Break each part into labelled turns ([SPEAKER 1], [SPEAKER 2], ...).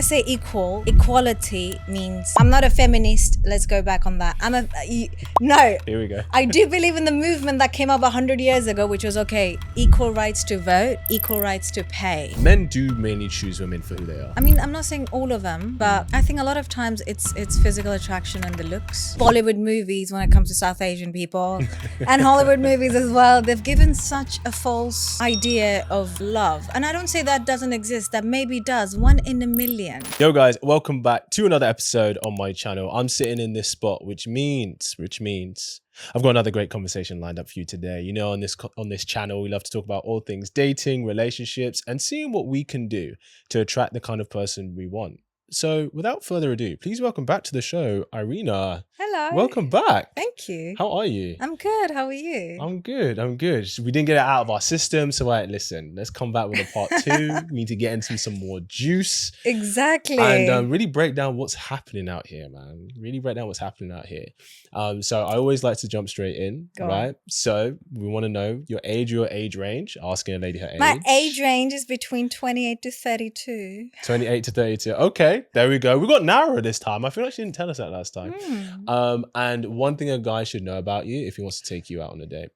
[SPEAKER 1] say equality means I'm not a feminist. Let's go back on that. No.
[SPEAKER 2] Here we go.
[SPEAKER 1] I do believe in the movement that came up 100 years ago, which was okay, equal rights to vote, equal rights to pay.
[SPEAKER 2] Men do mainly choose women for who they are.
[SPEAKER 1] I mean, I'm not saying all of them, but I think a lot of times it's physical attraction and the looks. Bollywood movies, when it comes to South Asian people, and Hollywood movies as well, they've given such a false idea of love. And I don't say that doesn't exist, that maybe does, 1 in a million.
[SPEAKER 2] Yo guys, welcome back to another episode on my channel. I'm sitting in this spot, which means I've got another great conversation lined up for you today. You know, on this channel, we love to talk about all things dating, relationships, and seeing what we can do to attract the kind of person we want. So without further ado, please welcome back to the show, Irena.
[SPEAKER 1] Hello.
[SPEAKER 2] Welcome back.
[SPEAKER 1] Thank you.
[SPEAKER 2] How are you?
[SPEAKER 1] I'm good. How are you?
[SPEAKER 2] I'm good. We didn't get it out of our system. So listen, let's come back with a part 2. We need to get into some more juice.
[SPEAKER 1] Exactly.
[SPEAKER 2] And really break down what's happening out here, man. Really break down what's happening out here. So I always like to jump straight in, right? So we want to know your age range, asking a lady her age.
[SPEAKER 1] My age range is between 28 to 32.
[SPEAKER 2] 28 to 32. Okay, there we go. We got narrower this time. I feel like she didn't tell us that last time. And one thing a guy should know about you if he wants to take you out on a date.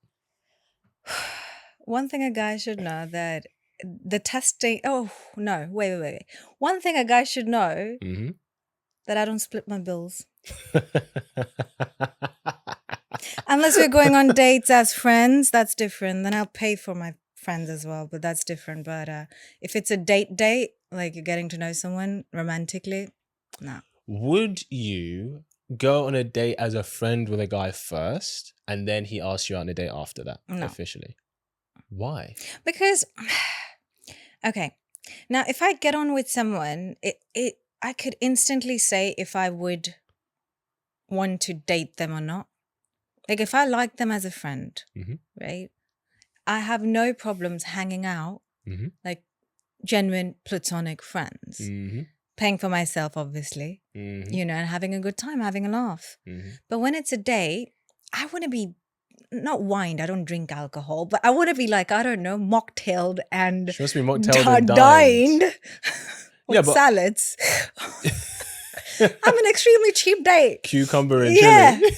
[SPEAKER 1] One thing a guy should know that the testing. Oh no! Wait. One thing a guy should know that I don't split my bills. Unless we're going on dates as friends, that's different. Then I'll pay for my friends as well, but that's different. But if it's a date, like you're getting to know someone romantically, no.
[SPEAKER 2] Would you go on a date as a friend with a guy first, and then he asks you out on a date after that, officially? Why?
[SPEAKER 1] Because, okay, now if I get on with someone, I could instantly say if I would want to date them or not. Like if I like them as a friend, right? I have no problems hanging out, like genuine platonic friends, paying for myself, obviously, you know, and having a good time, having a laugh. But when it's a date, I want to be not wined. I don't drink alcohol, but I want to be like, I don't know, mocktailed and
[SPEAKER 2] she wants to be mocktailed and
[SPEAKER 1] dined with
[SPEAKER 2] but
[SPEAKER 1] salads. I'm an extremely cheap date.
[SPEAKER 2] Cucumber and chili.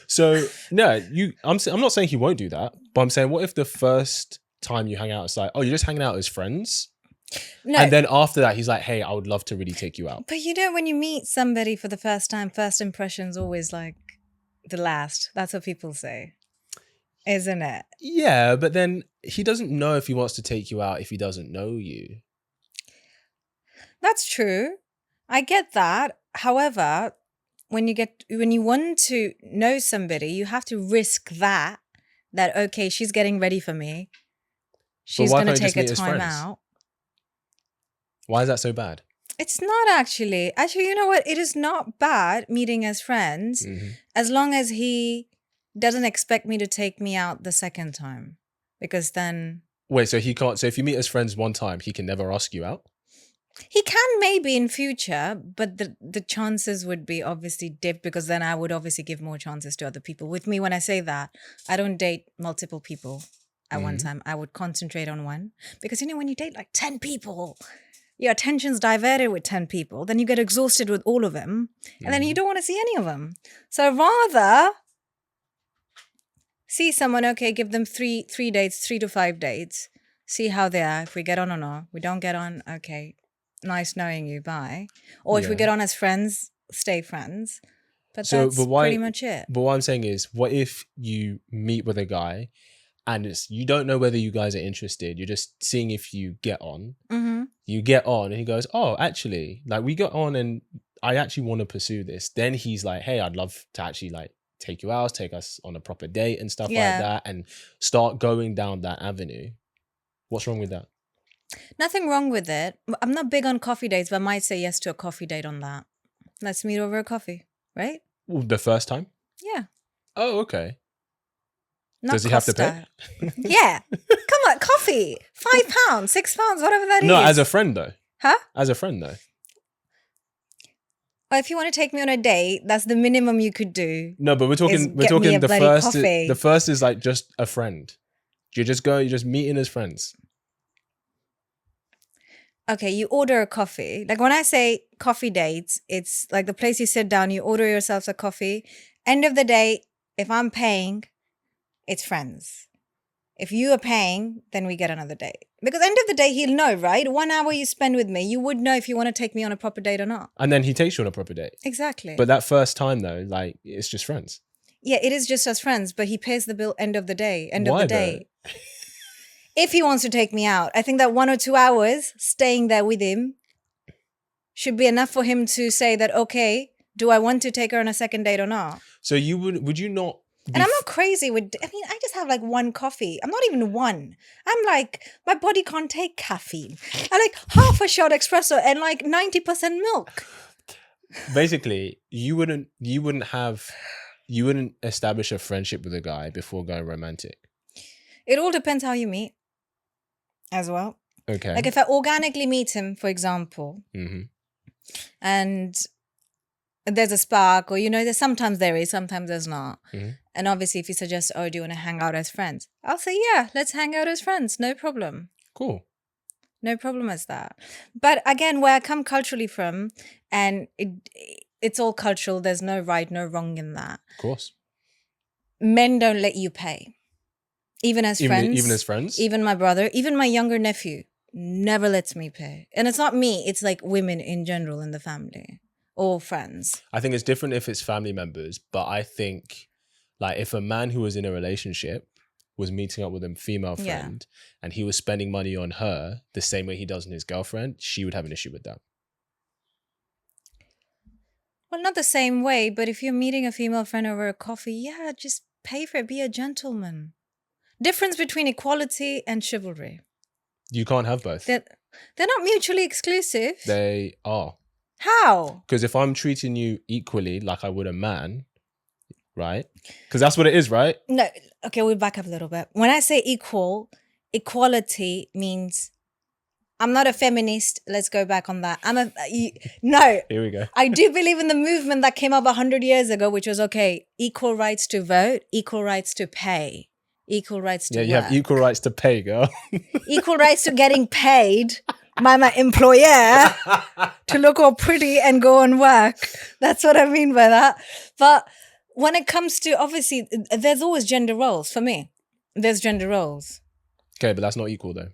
[SPEAKER 2] So no, I'm not saying he won't do that, but I'm saying, what if the first time you hang out, it's like, oh, you're just hanging out as friends? No. And then after that, he's like, hey, I would love to really take you out.
[SPEAKER 1] But you know, when you meet somebody for the first time, first impression's always like the last. That's what people say, isn't it?
[SPEAKER 2] Yeah, but then he doesn't know if he wants to take you out if he doesn't know you.
[SPEAKER 1] That's true. I get that. However, when you want to know somebody, you have to risk that okay, she's getting ready for me. She's going to take her time out.
[SPEAKER 2] Why is that so bad?
[SPEAKER 1] It's not actually. Actually, you know what? It is not bad meeting as friends as long as he doesn't expect me to take me out the second time. Because then...
[SPEAKER 2] Wait, so he can't... So if you meet as friends one time, he can never ask you out?
[SPEAKER 1] He can maybe in future, but the chances would be obviously dipped, because then I would obviously give more chances to other people. With me, when I say that, I don't date multiple people at one time. I would concentrate on one. Because, you know, when you date like 10 people... your attention's diverted with 10 people, then you get exhausted with all of them, and then you don't want to see any of them. So rather see someone, okay, give them three dates, 3 to 5 dates, see how they are, if we get on or not. We don't get on, okay, nice knowing you, bye. Or if we get on as friends, stay friends. But that's pretty much it.
[SPEAKER 2] But what I'm saying is, what if you meet with a guy and you don't know whether you guys are interested, you're just seeing if you get on. You get on and he goes, oh, actually, like we got on and I actually want to pursue this. Then he's like, hey, I'd love to actually like take you out, take us on a proper date and stuff like that, and start going down that avenue. What's wrong with that?
[SPEAKER 1] Nothing wrong with it. I'm not big on coffee dates, but I might say yes to a coffee date on that. Let's meet over a coffee, right?
[SPEAKER 2] The first time?
[SPEAKER 1] Yeah.
[SPEAKER 2] Oh, okay.
[SPEAKER 1] Not
[SPEAKER 2] Does he have to pay?
[SPEAKER 1] Yeah. Come on, coffee. £5, £6, whatever that is.
[SPEAKER 2] No, as a friend though.
[SPEAKER 1] Huh?
[SPEAKER 2] As a friend though.
[SPEAKER 1] Or if you want to take me on a date, that's the minimum you could do.
[SPEAKER 2] No, but we're talking the first. The first is like just a friend. You're just meeting as friends.
[SPEAKER 1] okay, you order a coffee. Like when I say coffee dates, it's like the place you sit down, you order yourselves a coffee. End of the day, if I'm paying, it's friends. If you are paying, then we get another date. Because end of the day, he'll know, right? 1 hour you spend with me, you would know if you want to take me on a proper date or not.
[SPEAKER 2] And then he takes you on a proper date.
[SPEAKER 1] Exactly.
[SPEAKER 2] But that first time though, like it's just friends.
[SPEAKER 1] Yeah, it is just as friends, but he pays the bill end of the day. End of
[SPEAKER 2] Why
[SPEAKER 1] the day. If he wants to take me out, I think that 1 or 2 hours staying there with him should be enough for him to say that, okay, do I want to take her on a second date or not?
[SPEAKER 2] So would you not be
[SPEAKER 1] And I'm not crazy with, I mean, I just have like one coffee. I'm not even one. I'm like, my body can't take caffeine. I like half a shot espresso and like 90% milk.
[SPEAKER 2] Basically, you wouldn't establish a friendship with a guy before going romantic.
[SPEAKER 1] It all depends how you meet as well.
[SPEAKER 2] Okay.
[SPEAKER 1] Like if I organically meet him, for example, and there's a spark, or sometimes there is, sometimes there's not. And obviously if he suggests, oh, do you want to hang out as friends? I'll say, yeah, let's hang out as friends. No problem.
[SPEAKER 2] Cool.
[SPEAKER 1] No problem as that. But again, where I come culturally from, and it's all cultural, there's no right, no wrong in that.
[SPEAKER 2] Of course.
[SPEAKER 1] Men don't let you pay. Even as friends.
[SPEAKER 2] Even as friends?
[SPEAKER 1] Even my brother, even my younger nephew never lets me pay. And it's not me, it's like women in general in the family. Or friends.
[SPEAKER 2] I think it's different if it's family members, but I think like if a man who was in a relationship was meeting up with a female friend and he was spending money on her the same way he does on his girlfriend, she would have an issue with that.
[SPEAKER 1] Well, not the same way, but if you're meeting a female friend over a coffee, just pay for it. Be a gentleman. Difference between equality and chivalry.
[SPEAKER 2] You can't have both.
[SPEAKER 1] They're not mutually exclusive.
[SPEAKER 2] They are.
[SPEAKER 1] How?
[SPEAKER 2] Because if I'm treating you equally like I would a man, right? Because that's what it is, right?
[SPEAKER 1] No, okay, we'll back up a little bit. When I say equality means I'm not a feminist. Let's go back on that. No.
[SPEAKER 2] Here we go.
[SPEAKER 1] I do believe in the movement that came up 100 years ago, which was, okay, equal rights to vote, equal rights to pay, equal rights to work.
[SPEAKER 2] You have equal rights to pay, girl.
[SPEAKER 1] Equal rights to getting paid by my employer to look all pretty and go and work. That's what I mean by that. But when it comes to, obviously, there's always gender roles for me. There's gender roles.
[SPEAKER 2] Okay, but that's not equal though.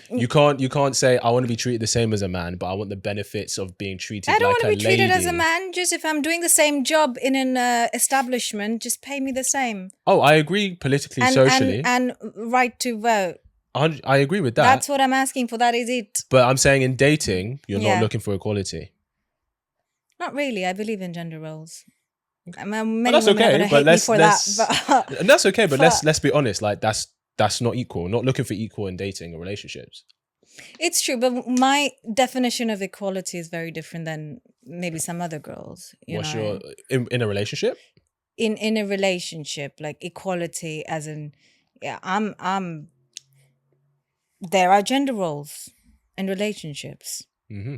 [SPEAKER 2] You can't say I want to be treated the same as a man, but I want the benefits of being treated like a lady.
[SPEAKER 1] I don't want to be treated as a man. Just if I'm doing the same job in an establishment, just pay me the same.
[SPEAKER 2] Oh, I agree politically, socially.
[SPEAKER 1] And right to vote.
[SPEAKER 2] I agree with that.
[SPEAKER 1] That's what I'm asking for. That is it.
[SPEAKER 2] But I'm saying in dating, you're not looking for equality.
[SPEAKER 1] Not really. I believe in gender roles.
[SPEAKER 2] That's okay, but let's be honest. Like that's not equal. Not looking for equal in dating or relationships.
[SPEAKER 1] It's true, but my definition of equality is very different than maybe some other girls.
[SPEAKER 2] What's your in a relationship?
[SPEAKER 1] In a relationship, like equality, as in, I'm. There are gender roles in relationships.
[SPEAKER 2] Mm-hmm.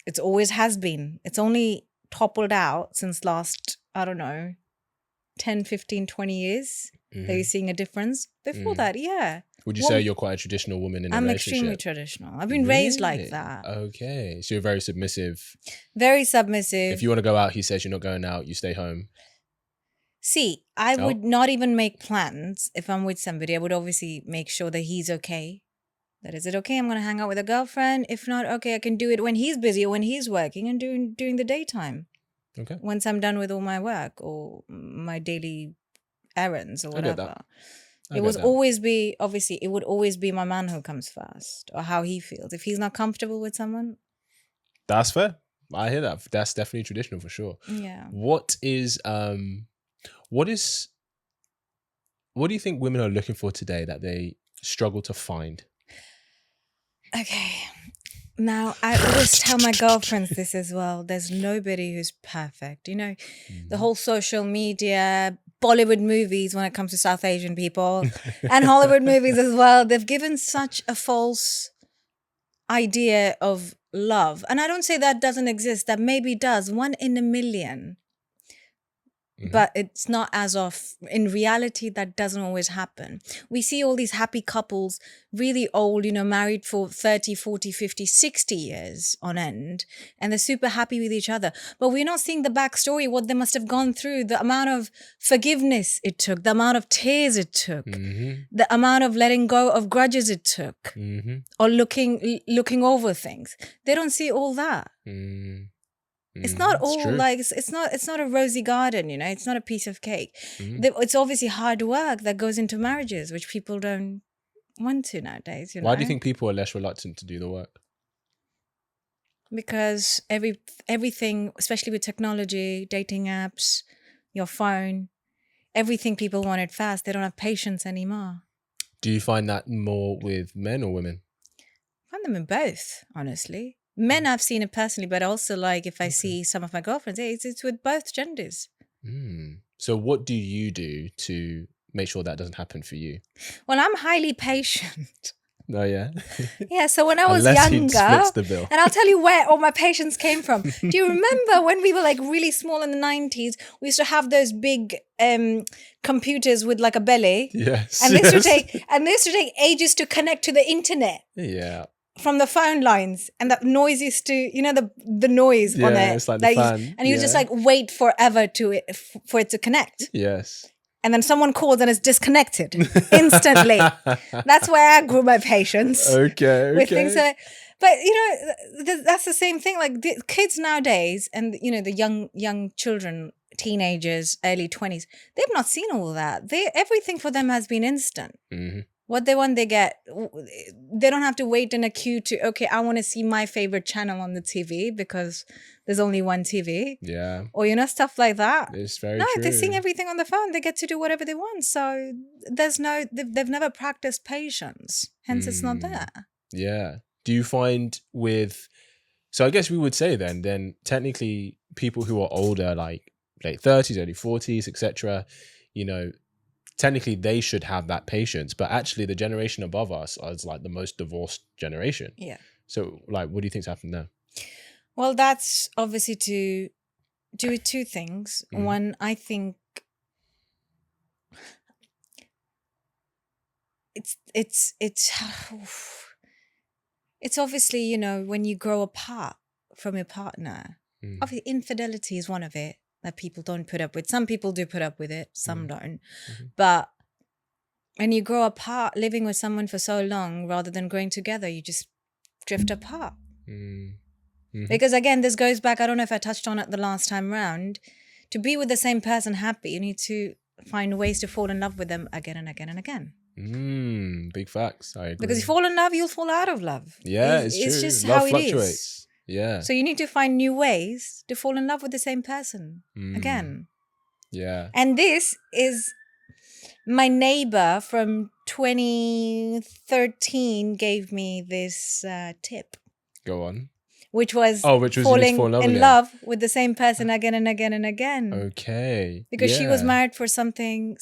[SPEAKER 1] It always has been. It's only toppled out since last, I don't know, 10, 15, 20 years. That you're seeing a difference. Before that, yeah. Would
[SPEAKER 2] you say you're quite a traditional woman in a relationship?
[SPEAKER 1] I'm extremely traditional. I've been raised like that.
[SPEAKER 2] Okay. So you're very submissive.
[SPEAKER 1] Very submissive.
[SPEAKER 2] If you want to go out, he says you're not going out, you stay home.
[SPEAKER 1] See, I would not even make plans if I'm with somebody. I would obviously make sure that he's okay. That is it okay? I'm going to hang out with a girlfriend. If not, okay, I can do it when he's busy or when he's working and during the daytime.
[SPEAKER 2] Okay.
[SPEAKER 1] Once I'm done with all my work or my daily errands or whatever. It would always be my man who comes first, or how he feels. If he's not comfortable with someone.
[SPEAKER 2] That's fair. I hear that. That's definitely traditional for sure.
[SPEAKER 1] Yeah.
[SPEAKER 2] What do you think women are looking for today that they struggle to find?
[SPEAKER 1] Okay. Now, I always tell my girlfriends this as well. There's nobody who's perfect. The whole social media, Bollywood movies when it comes to South Asian people, and Hollywood movies as well. They've given such a false idea of love. And I don't say that doesn't exist. That maybe does. 1 in a million. but it's not as of, in reality, that doesn't always happen. We see all these happy couples, really old, married for 30, 40, 50, 60 years on end, and they're super happy with each other. But we're not seeing the backstory, what they must have gone through, the amount of forgiveness it took, the amount of tears it took, the amount of letting go of grudges it took, or looking over things. They don't see all that. It's not all like it's not a rosy garden, it's not a piece of cake. It's obviously hard work that goes into marriages, which people don't want to nowadays.
[SPEAKER 2] Why do you think people are less reluctant to do the work?
[SPEAKER 1] Because everything, especially with technology, dating apps, your phone, everything people want it fast. They don't have patience anymore.
[SPEAKER 2] Do you find that more with men or women?
[SPEAKER 1] I find them in both, honestly. Men, I've seen it personally, but also like if I see some of my girlfriends, it's with both genders.
[SPEAKER 2] So what do you do to make sure that doesn't happen for you?
[SPEAKER 1] Well, I'm highly patient.
[SPEAKER 2] Oh, yeah?
[SPEAKER 1] Yeah, so when I was
[SPEAKER 2] Unless
[SPEAKER 1] younger,
[SPEAKER 2] he splits the bill.
[SPEAKER 1] And I'll tell you where all my patience came from. Do you remember when we were like really small in the 90s, we used to have those big computers with like a belly?
[SPEAKER 2] Yes.
[SPEAKER 1] And this used to take ages to connect to the internet.
[SPEAKER 2] Yeah.
[SPEAKER 1] From the phone lines, and that noise used to, the noise on it.
[SPEAKER 2] Yeah, it's like the fan.
[SPEAKER 1] And you just like wait forever for it to connect.
[SPEAKER 2] Yes.
[SPEAKER 1] And then someone calls and it's disconnected instantly. That's where I grew my patience.
[SPEAKER 2] Okay.
[SPEAKER 1] With things but that's the same thing. Like the kids nowadays, and the young children, teenagers, early 20s, they've not seen all that. Everything for them has been instant. What they want, they get. They don't have to wait in a queue okay, I want to see my favorite channel on the TV because there's only one TV.
[SPEAKER 2] Yeah.
[SPEAKER 1] Or, stuff like that.
[SPEAKER 2] It's very
[SPEAKER 1] true.
[SPEAKER 2] true.
[SPEAKER 1] They're seeing everything on the phone. They get to do whatever they want. So they've never practiced patience. Hence, it's not there.
[SPEAKER 2] Yeah. Do you find so I guess we would say then technically people who are older, like late 30s, early 40s, etc., technically they should have that patience, but actually the generation above us is like the most divorced generation.
[SPEAKER 1] Yeah.
[SPEAKER 2] So like, what do you think's happened there?
[SPEAKER 1] Well, that's obviously to do with two things. One, I think it's obviously, when you grow apart from your partner, obviously infidelity is one of it that people don't put up with. Some people do put up with it, some don't. But when you grow apart, living with someone for so long, rather than growing together, you just drift apart. Because again, this goes back, I don't know if I touched on it the last time round, to be with the same person happy, you need to find ways to fall in love with them again and again and again.
[SPEAKER 2] Big facts. I agree.
[SPEAKER 1] Because you fall in love, you'll fall out of love.
[SPEAKER 2] Yeah, it's true.
[SPEAKER 1] It's just
[SPEAKER 2] love
[SPEAKER 1] how
[SPEAKER 2] fluctuates.
[SPEAKER 1] it is.
[SPEAKER 2] Yeah.
[SPEAKER 1] So you need to find new ways to fall in love with the same person again.
[SPEAKER 2] Yeah.
[SPEAKER 1] And this is my neighbor from 2013 gave me this tip.
[SPEAKER 2] Go on.
[SPEAKER 1] Which was falling in love with the same person again and again and again.
[SPEAKER 2] Okay.
[SPEAKER 1] Because she was married for something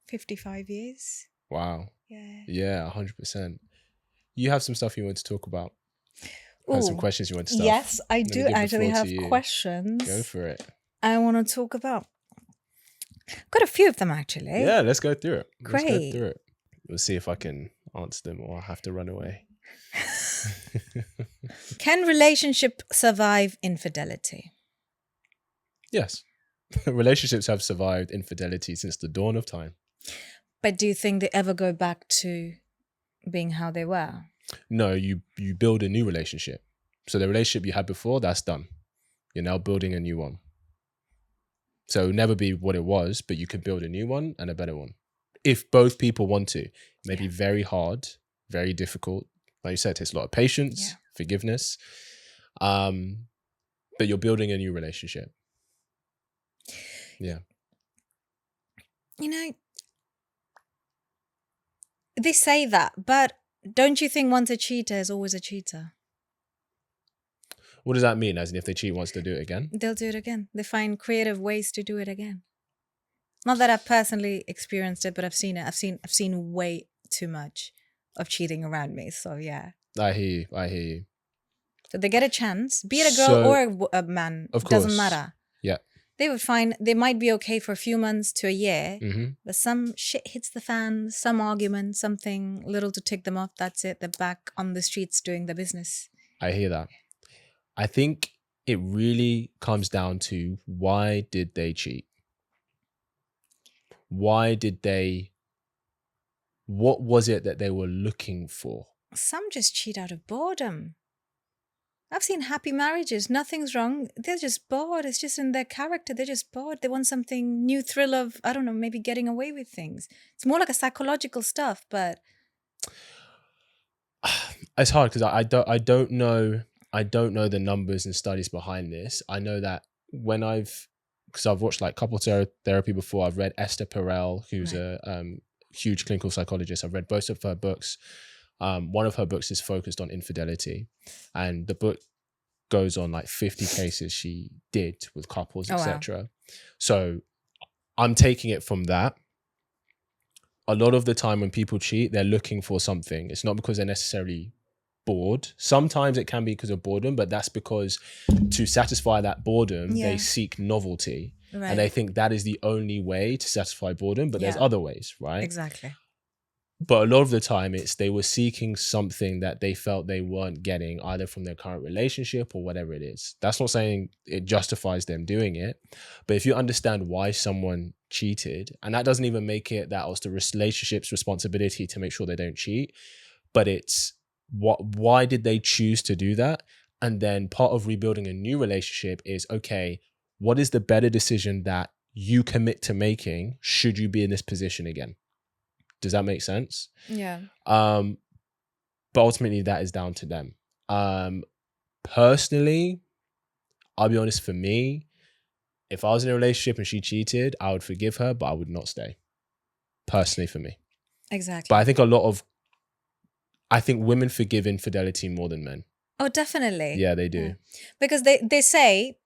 [SPEAKER 1] 55 years.
[SPEAKER 2] Wow.
[SPEAKER 1] Yeah.
[SPEAKER 2] Yeah, 100%. You have some stuff you want to talk about. Have some questions you want to start.
[SPEAKER 1] Yes, I do actually have questions.
[SPEAKER 2] Go for it.
[SPEAKER 1] I want to talk about. Got a few of them actually.
[SPEAKER 2] Yeah, let's go through it.
[SPEAKER 1] Great.
[SPEAKER 2] Let's go through it. We'll see if I can answer them or I have to run away.
[SPEAKER 1] Can relationship survive infidelity?
[SPEAKER 2] Yes. Relationships have survived infidelity since the dawn of time.
[SPEAKER 1] But do you think they ever go back to being how they were?
[SPEAKER 2] No, you build a new relationship. So the relationship you had before, that's done. You're now building a new one. So it'll never be what it was, but you can build a new one and a better one. If both people want to. It may be very hard, very difficult. Like you said, it takes a lot of patience, forgiveness. But you're building a new relationship. Yeah.
[SPEAKER 1] They say that, but don't you think once a cheater is always a cheater?
[SPEAKER 2] What does that mean? As in, if they cheat once, they'll do it again?
[SPEAKER 1] They'll do it again. They find creative ways to do it again. Not that I've personally experienced it, but I've seen it. I've seen way too much of cheating around me. So yeah.
[SPEAKER 2] I hear you.
[SPEAKER 1] So they get a chance, be it a girl or a man.
[SPEAKER 2] Of course.
[SPEAKER 1] Doesn't matter.
[SPEAKER 2] Yeah.
[SPEAKER 1] They would find they might be okay for a few months to a year,
[SPEAKER 2] Mm-hmm.
[SPEAKER 1] but some shit hits the fan, some argument, something little to tick them off. That's it. They're back on the streets doing their business.
[SPEAKER 2] I hear that. I think it really comes down to, why did they cheat? Why did they? What was it that they were looking for?
[SPEAKER 1] Some just cheat out of boredom. I've seen happy marriages. Nothing's wrong. They're just bored. It's just in their character. They're just bored. They want something new, thrill of, I don't know, maybe getting away with things. It's more like a psychological stuff, but
[SPEAKER 2] It's hard because I don't know the numbers and studies behind this. I know that because I've watched like couple therapy before. I've read Esther Perel, who's
[SPEAKER 1] Right.
[SPEAKER 2] a huge clinical psychologist. I've read both of her books. One of her books is focused on infidelity, and the book goes on like 50 cases she did with couples,
[SPEAKER 1] Oh, wow.
[SPEAKER 2] etc. So I'm taking it from that. A lot of the time when people cheat, they're looking for something. It's not because they're necessarily bored. Sometimes it can be because of boredom, but that's because to satisfy that boredom,
[SPEAKER 1] Yeah.
[SPEAKER 2] they seek novelty.
[SPEAKER 1] Right.
[SPEAKER 2] And they think that is the only way to satisfy boredom, but there's
[SPEAKER 1] Yeah.
[SPEAKER 2] other ways, right?
[SPEAKER 1] Exactly.
[SPEAKER 2] But a lot of the time they were seeking something that they felt they weren't getting, either from their current relationship or whatever it is. That's not saying it justifies them doing it. But if you understand why someone cheated, and that doesn't even make it that was the relationship's responsibility to make sure they don't cheat, but it's why did they choose to do that? And then part of rebuilding a new relationship is, okay, what is the better decision that you commit to making should you be in this position again? Does that make sense?
[SPEAKER 1] Yeah.
[SPEAKER 2] But ultimately that is down to them. Personally, I'll be honest, for me, if I was in a relationship and she cheated, I would forgive her, but I would not stay. Personally, for me.
[SPEAKER 1] Exactly.
[SPEAKER 2] But I think women forgive infidelity more than men.
[SPEAKER 1] Oh, definitely.
[SPEAKER 2] Yeah, they do.
[SPEAKER 1] Yeah. Because they say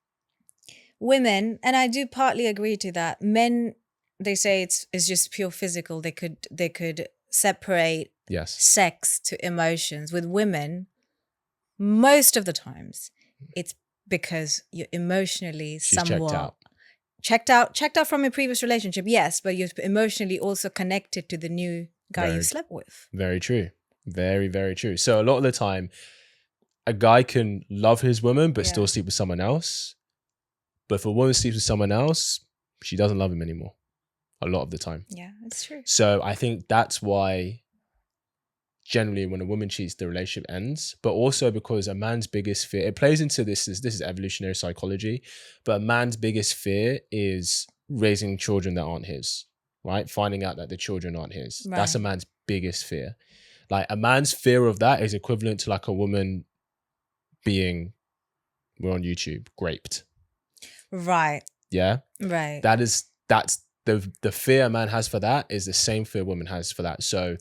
[SPEAKER 1] women, and I do partly agree to that. Men, they say it's just pure physical. They could separate
[SPEAKER 2] Yes.
[SPEAKER 1] sex to emotions. With women, most of the times, it's because you're emotionally
[SPEAKER 2] She's
[SPEAKER 1] somewhat
[SPEAKER 2] checked out.
[SPEAKER 1] checked out from your previous relationship. Yes, but you're emotionally also connected to the new guy you slept with.
[SPEAKER 2] Very true. Very, very true. So a lot of the time, a guy can love his woman but still sleep with someone else. But if a woman sleeps with someone else, she doesn't love him anymore. A lot of the time.
[SPEAKER 1] Yeah, it's true.
[SPEAKER 2] So I think that's why generally when a woman cheats, the relationship ends. But also because a man's biggest fear, it plays into this is evolutionary psychology, but a man's biggest fear is raising children that aren't his, right? Finding out that the children aren't his.
[SPEAKER 1] Right.
[SPEAKER 2] That's a man's biggest fear. Like a man's fear of that is equivalent to like a woman being, we're on YouTube, raped.
[SPEAKER 1] Right.
[SPEAKER 2] Yeah.
[SPEAKER 1] Right.
[SPEAKER 2] That's the fear a man has for that is the same fear a woman has for that. So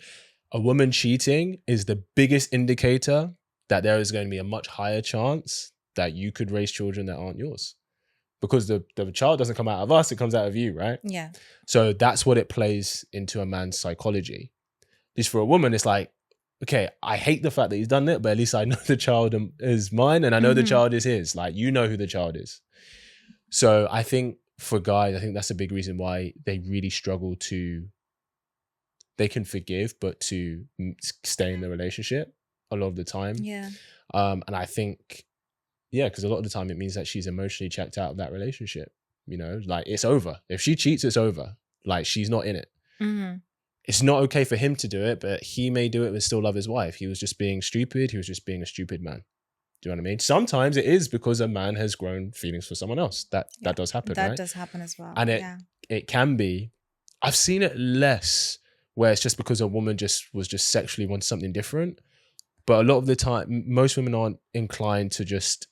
[SPEAKER 2] a woman cheating is the biggest indicator that there is going to be a much higher chance that you could raise children that aren't yours. Because the child doesn't come out of us, it comes out of you, right?
[SPEAKER 1] Yeah.
[SPEAKER 2] So that's what it plays into a man's psychology. At least for a woman, it's like, okay, I hate the fact that he's done it, but at least I know the child is mine and I know the child is his. Like, you know who the child is. So I think for guys, I think that's a big reason why they really struggle they can forgive, but to stay in the relationship a lot of the time.
[SPEAKER 1] Yeah.
[SPEAKER 2] And I think, because a lot of the time it means that she's emotionally checked out of that relationship. You know, like it's over. If she cheats, it's over. Like she's not in it.
[SPEAKER 1] Mm-hmm.
[SPEAKER 2] It's not okay for him to do it, but he may do it and still love his wife. He was just being stupid. He was just being a stupid man. Do you know what I mean? Sometimes it is because a man has grown feelings for someone else. That does happen, right?
[SPEAKER 1] That does happen as well.
[SPEAKER 2] And it can be. I've seen it less where it's just because a woman was just sexually wanting something different. But a lot of the time, most women aren't inclined to just.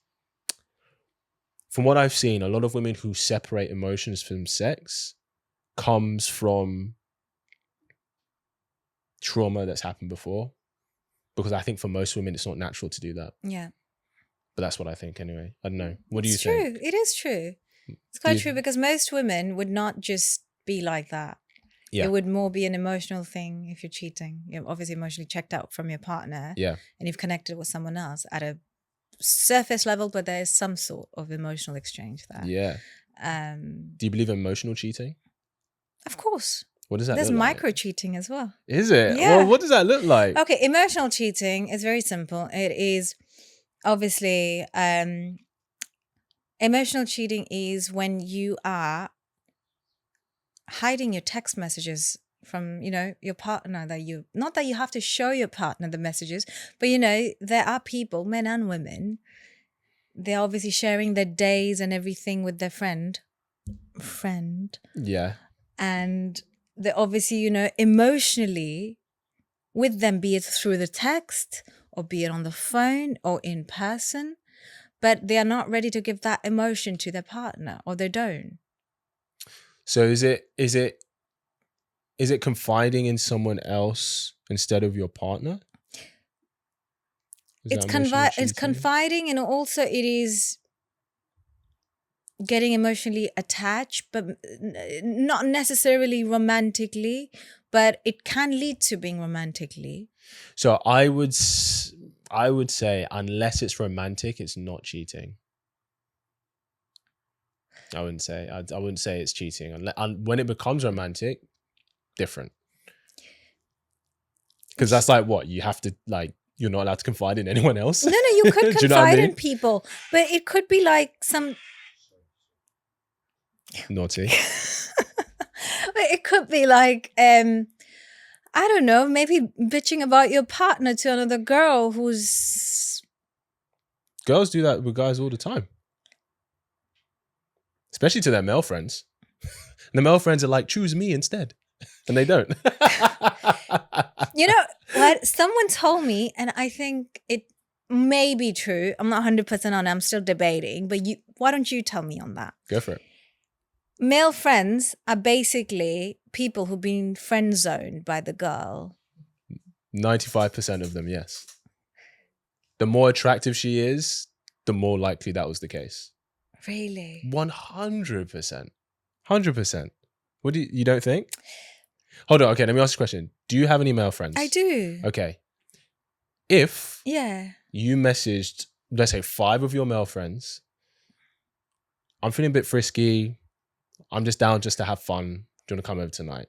[SPEAKER 2] From what I've seen, a lot of women who separate emotions from sex comes from trauma that's happened before. Because I think for most women, it's not natural to do that.
[SPEAKER 1] Yeah.
[SPEAKER 2] But that's what I think anyway. I don't know. What do you
[SPEAKER 1] think?
[SPEAKER 2] think?
[SPEAKER 1] It's true. It is true. It's quite true because most women would not just be like that. Yeah. It would more be an emotional thing if you're cheating. You're obviously emotionally checked out from your partner.
[SPEAKER 2] Yeah.
[SPEAKER 1] And you've connected with someone else at a surface level, but there is some sort of emotional exchange there.
[SPEAKER 2] Yeah. Do you believe in emotional cheating?
[SPEAKER 1] Of course.
[SPEAKER 2] What does that
[SPEAKER 1] There's
[SPEAKER 2] look like?
[SPEAKER 1] micro cheating as well.
[SPEAKER 2] Is it?
[SPEAKER 1] Yeah.
[SPEAKER 2] Well, what does that look like?
[SPEAKER 1] Okay, emotional cheating is very simple. It is obviously emotional cheating is when you are hiding your text messages from, your partner, that you, not that you have to show your partner the messages, but there are people, men and women, they're obviously sharing their days and everything with their friend.
[SPEAKER 2] Yeah.
[SPEAKER 1] And they're obviously, emotionally with them, be it through the text or be it on the phone or in person, but they are not ready to give that emotion to their partner, or they don't.
[SPEAKER 2] So is it confiding in someone else instead of your partner?
[SPEAKER 1] It's confiding, and also it is getting emotionally attached, but not necessarily romantically, but it can lead to being romantically.
[SPEAKER 2] So I would say unless it's romantic, it's not cheating. I wouldn't say it's cheating. When it becomes romantic, different. Because that's like what you have to like. You're not allowed to confide in anyone else.
[SPEAKER 1] No, you could
[SPEAKER 2] Do
[SPEAKER 1] confide
[SPEAKER 2] you know what I mean?
[SPEAKER 1] in people, but it could be like some
[SPEAKER 2] Naughty.
[SPEAKER 1] It could be like I don't know, maybe bitching about your partner to another girl who's.
[SPEAKER 2] Girls do that with guys all the time, especially to their male friends. And the male friends are like, choose me instead. And they don't.
[SPEAKER 1] You know what? Someone told me, and I think it may be true. I'm not 100% on it. I'm still debating. But why don't you tell me on that?
[SPEAKER 2] Go for it.
[SPEAKER 1] Male friends are basically people who've been friend zoned by the girl.
[SPEAKER 2] 95% of them, yes. The more attractive she is, the more likely that was the case.
[SPEAKER 1] Really?
[SPEAKER 2] 100%. 100%. What do you don't think? Hold on. Okay, let me ask you a question. Do you have any male friends?
[SPEAKER 1] I do.
[SPEAKER 2] Okay. If
[SPEAKER 1] Yeah.
[SPEAKER 2] you messaged, let's say 5 of your male friends, I'm feeling a bit frisky. I'm just down just to have fun. Do you want to come over tonight?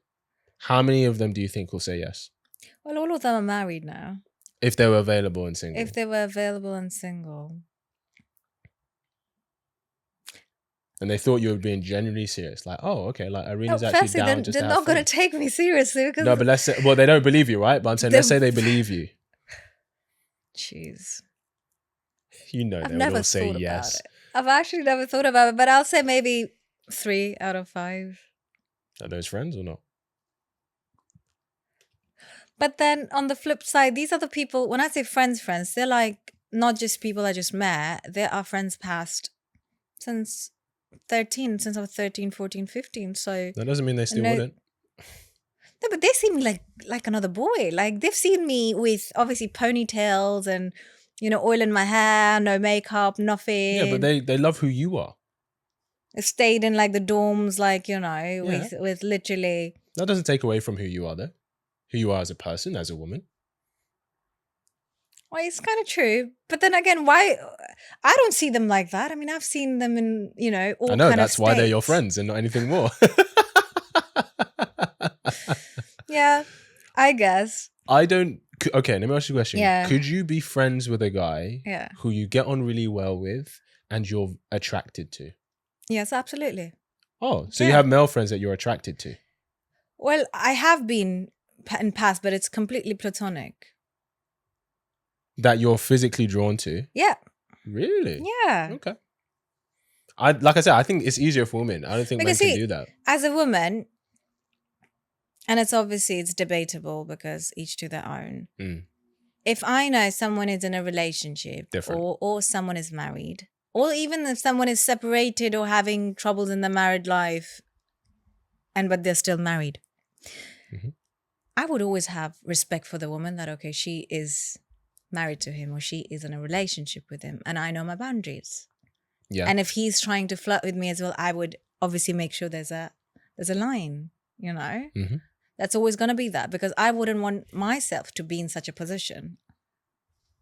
[SPEAKER 2] How many of them do you think will say yes?
[SPEAKER 1] Well, all of them are married now.
[SPEAKER 2] If they were available and single.
[SPEAKER 1] If they were available and single.
[SPEAKER 2] And they thought you were being genuinely serious. Like, oh, okay, like Irena's actually down just to
[SPEAKER 1] they're
[SPEAKER 2] have
[SPEAKER 1] not going
[SPEAKER 2] fun.
[SPEAKER 1] to take me seriously. Because
[SPEAKER 2] No, but let's say, well, they don't believe you, right? But I'm saying, let's say they believe you.
[SPEAKER 1] Jeez.
[SPEAKER 2] You know, they would all say yes.
[SPEAKER 1] I've actually never thought about it, but I'll say maybe 3 out of 5.
[SPEAKER 2] Are those friends or not?
[SPEAKER 1] But then on the flip side, these are the people, when I say friends, they're like not just people I just met. They are friends past since I was 13, 14, 15. So
[SPEAKER 2] That doesn't mean they still wouldn't.
[SPEAKER 1] No, but they seem like another boy. Like they've seen me with obviously ponytails and, oil in my hair, no makeup, nothing.
[SPEAKER 2] Yeah, but they love who you are.
[SPEAKER 1] I stayed in like the dorms, with literally.
[SPEAKER 2] That doesn't take away from who you are, though. Who you are as a person, as a woman.
[SPEAKER 1] Well, it's kind of true. But then again, why? I don't see them like that. I mean, I've seen them in, all
[SPEAKER 2] I know,
[SPEAKER 1] kind of
[SPEAKER 2] that's why they're your
[SPEAKER 1] states.
[SPEAKER 2] friends and not anything more.
[SPEAKER 1] Yeah, I guess.
[SPEAKER 2] Okay, let me ask you a question.
[SPEAKER 1] Yeah.
[SPEAKER 2] Could you be friends with a guy who you get on really well with and you're attracted to?
[SPEAKER 1] Yes, absolutely.
[SPEAKER 2] Oh, so you have male friends that you're attracted to?
[SPEAKER 1] Well, I have been in past, but it's completely platonic.
[SPEAKER 2] That you're physically drawn to?
[SPEAKER 1] Yeah.
[SPEAKER 2] Really?
[SPEAKER 1] Yeah.
[SPEAKER 2] Okay. Like I said, I think it's easier for women. I don't think men can do that.
[SPEAKER 1] As a woman, and it's debatable because each to their own.
[SPEAKER 2] Mm.
[SPEAKER 1] If I know someone is in a relationship or someone is married, or even if someone is separated or having troubles in their married life, but they're still married, I would always have respect for the woman that, okay, she is married to him or she is in a relationship with him and I know my boundaries. Yeah. And if he's trying to flirt with me as well, I would obviously make sure there's a line, Mm-hmm. That's always going to be that, because I wouldn't want myself to be in such a position.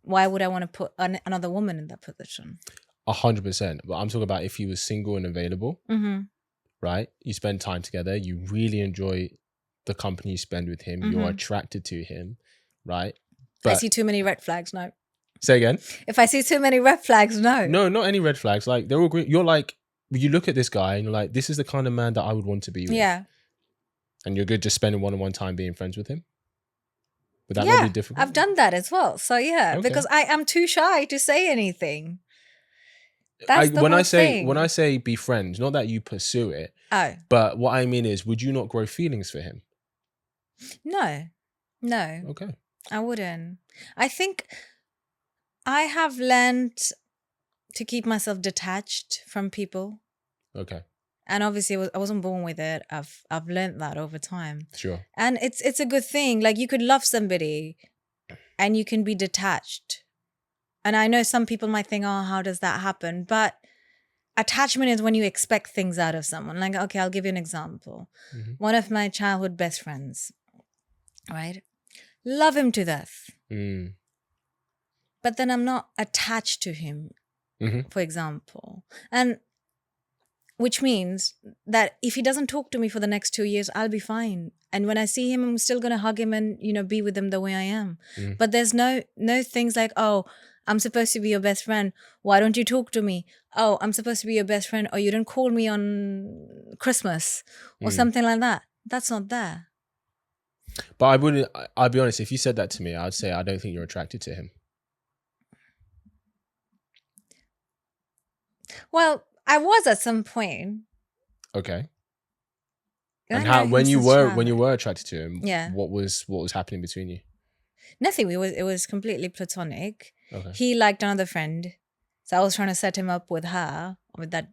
[SPEAKER 1] Why would I want to put another woman in that position?
[SPEAKER 2] 100%. But I'm talking about if he was single and available, right? You spend time together. You really enjoy the company you spend with him. You're attracted to him, right?
[SPEAKER 1] But I see too many red flags, no.
[SPEAKER 2] Say again?
[SPEAKER 1] If I see too many red flags, no.
[SPEAKER 2] No, not any red flags. Like, they're all green. You're like, you look at this guy and you're like, this is the kind of man that I would want to be with.
[SPEAKER 1] Yeah.
[SPEAKER 2] And you're good just spending one-on-one time being friends with him? Would that not be difficult?
[SPEAKER 1] I've done that as well. So yeah, because I am too shy to say anything. That's the whole thing.
[SPEAKER 2] When I say be friends, not that you pursue it.
[SPEAKER 1] Oh.
[SPEAKER 2] But what I mean is, would you not grow feelings for him?
[SPEAKER 1] No.
[SPEAKER 2] Okay.
[SPEAKER 1] I wouldn't. I think I have learned to keep myself detached from people.
[SPEAKER 2] Okay.
[SPEAKER 1] And obviously, I wasn't born with it. I've learned that over time.
[SPEAKER 2] Sure.
[SPEAKER 1] And it's a good thing. Like, you could love somebody and you can be detached. And I know some people might think, oh, how does that happen? But attachment is when you expect things out of someone. Like, okay, I'll give you an example. One of my childhood best friends, right? Love him to death. But then I'm not attached to him, for example. And which means that if he doesn't talk to me for the next 2 years, I'll be fine. And when I see him, I'm still going to hug him and, be with him the way I am. But there's no things like, oh, I'm supposed to be your best friend. Why don't you talk to me? Oh, I'm supposed to be your best friend. Or you didn't call me on Christmas or something like that. That's not there.
[SPEAKER 2] But I'll be honest, if you said that to me, I'd say I don't think you're attracted to him.
[SPEAKER 1] Well, I was at some point.
[SPEAKER 2] Okay. And when you were attracted to him,
[SPEAKER 1] yeah,
[SPEAKER 2] what was happening between you?
[SPEAKER 1] Nothing. It was completely platonic.
[SPEAKER 2] Okay.
[SPEAKER 1] He liked another friend, so I was trying to set him up with her, but that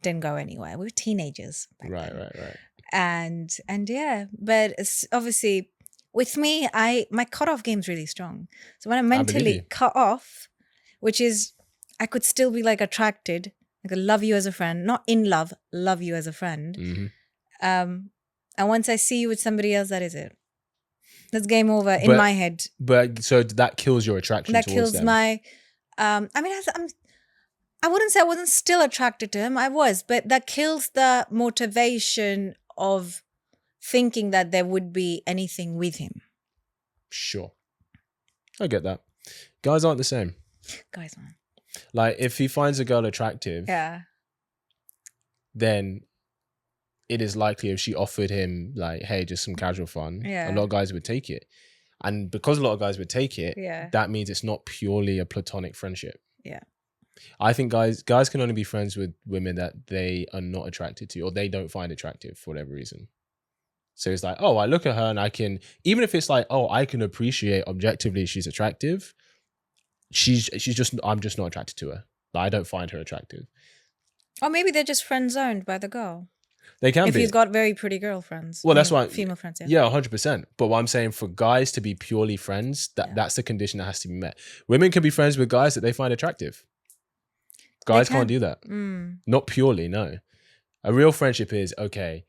[SPEAKER 1] didn't go anywhere. We were teenagers back then.
[SPEAKER 2] Right.
[SPEAKER 1] And yeah, but it's obviously with me, my cutoff game's really strong. So when I'm mentally cut off, which is I could still be like attracted, I could love you as a friend, not in love you as a friend. And once I see you with somebody else, that is it. That's game over in my head.
[SPEAKER 2] But so that kills your attraction towards them. That kills
[SPEAKER 1] my. I wouldn't say I wasn't still attracted to him. I was, but that kills the motivation of thinking that there would be anything with him.
[SPEAKER 2] Sure, I get that. Guys aren't the same.
[SPEAKER 1] Guys aren't.
[SPEAKER 2] Like, if he finds a girl attractive, then it is likely if she offered him like, hey, just some casual fun, a lot of guys would take it. And because a lot of guys would take it, that means it's not purely a platonic friendship. Yeah. I think guys can only be friends with women that they are not attracted to or they don't find attractive for whatever reason. So it's like, oh, I look at her and I can, even if it's like, oh, I can appreciate objectively she's attractive, I'm just not attracted to her. Like, I don't find her attractive.
[SPEAKER 1] Or maybe they're just friend zoned by the girl.
[SPEAKER 2] They can be.
[SPEAKER 1] If he's got very pretty girlfriends.
[SPEAKER 2] Well, that's why.
[SPEAKER 1] Female friends,
[SPEAKER 2] yeah. 100%. But what I'm saying, for guys to be purely friends, that's the condition that has to be met. Women can be friends with guys that they find attractive. Guys can't do that. Not purely, no. A real friendship is, okay,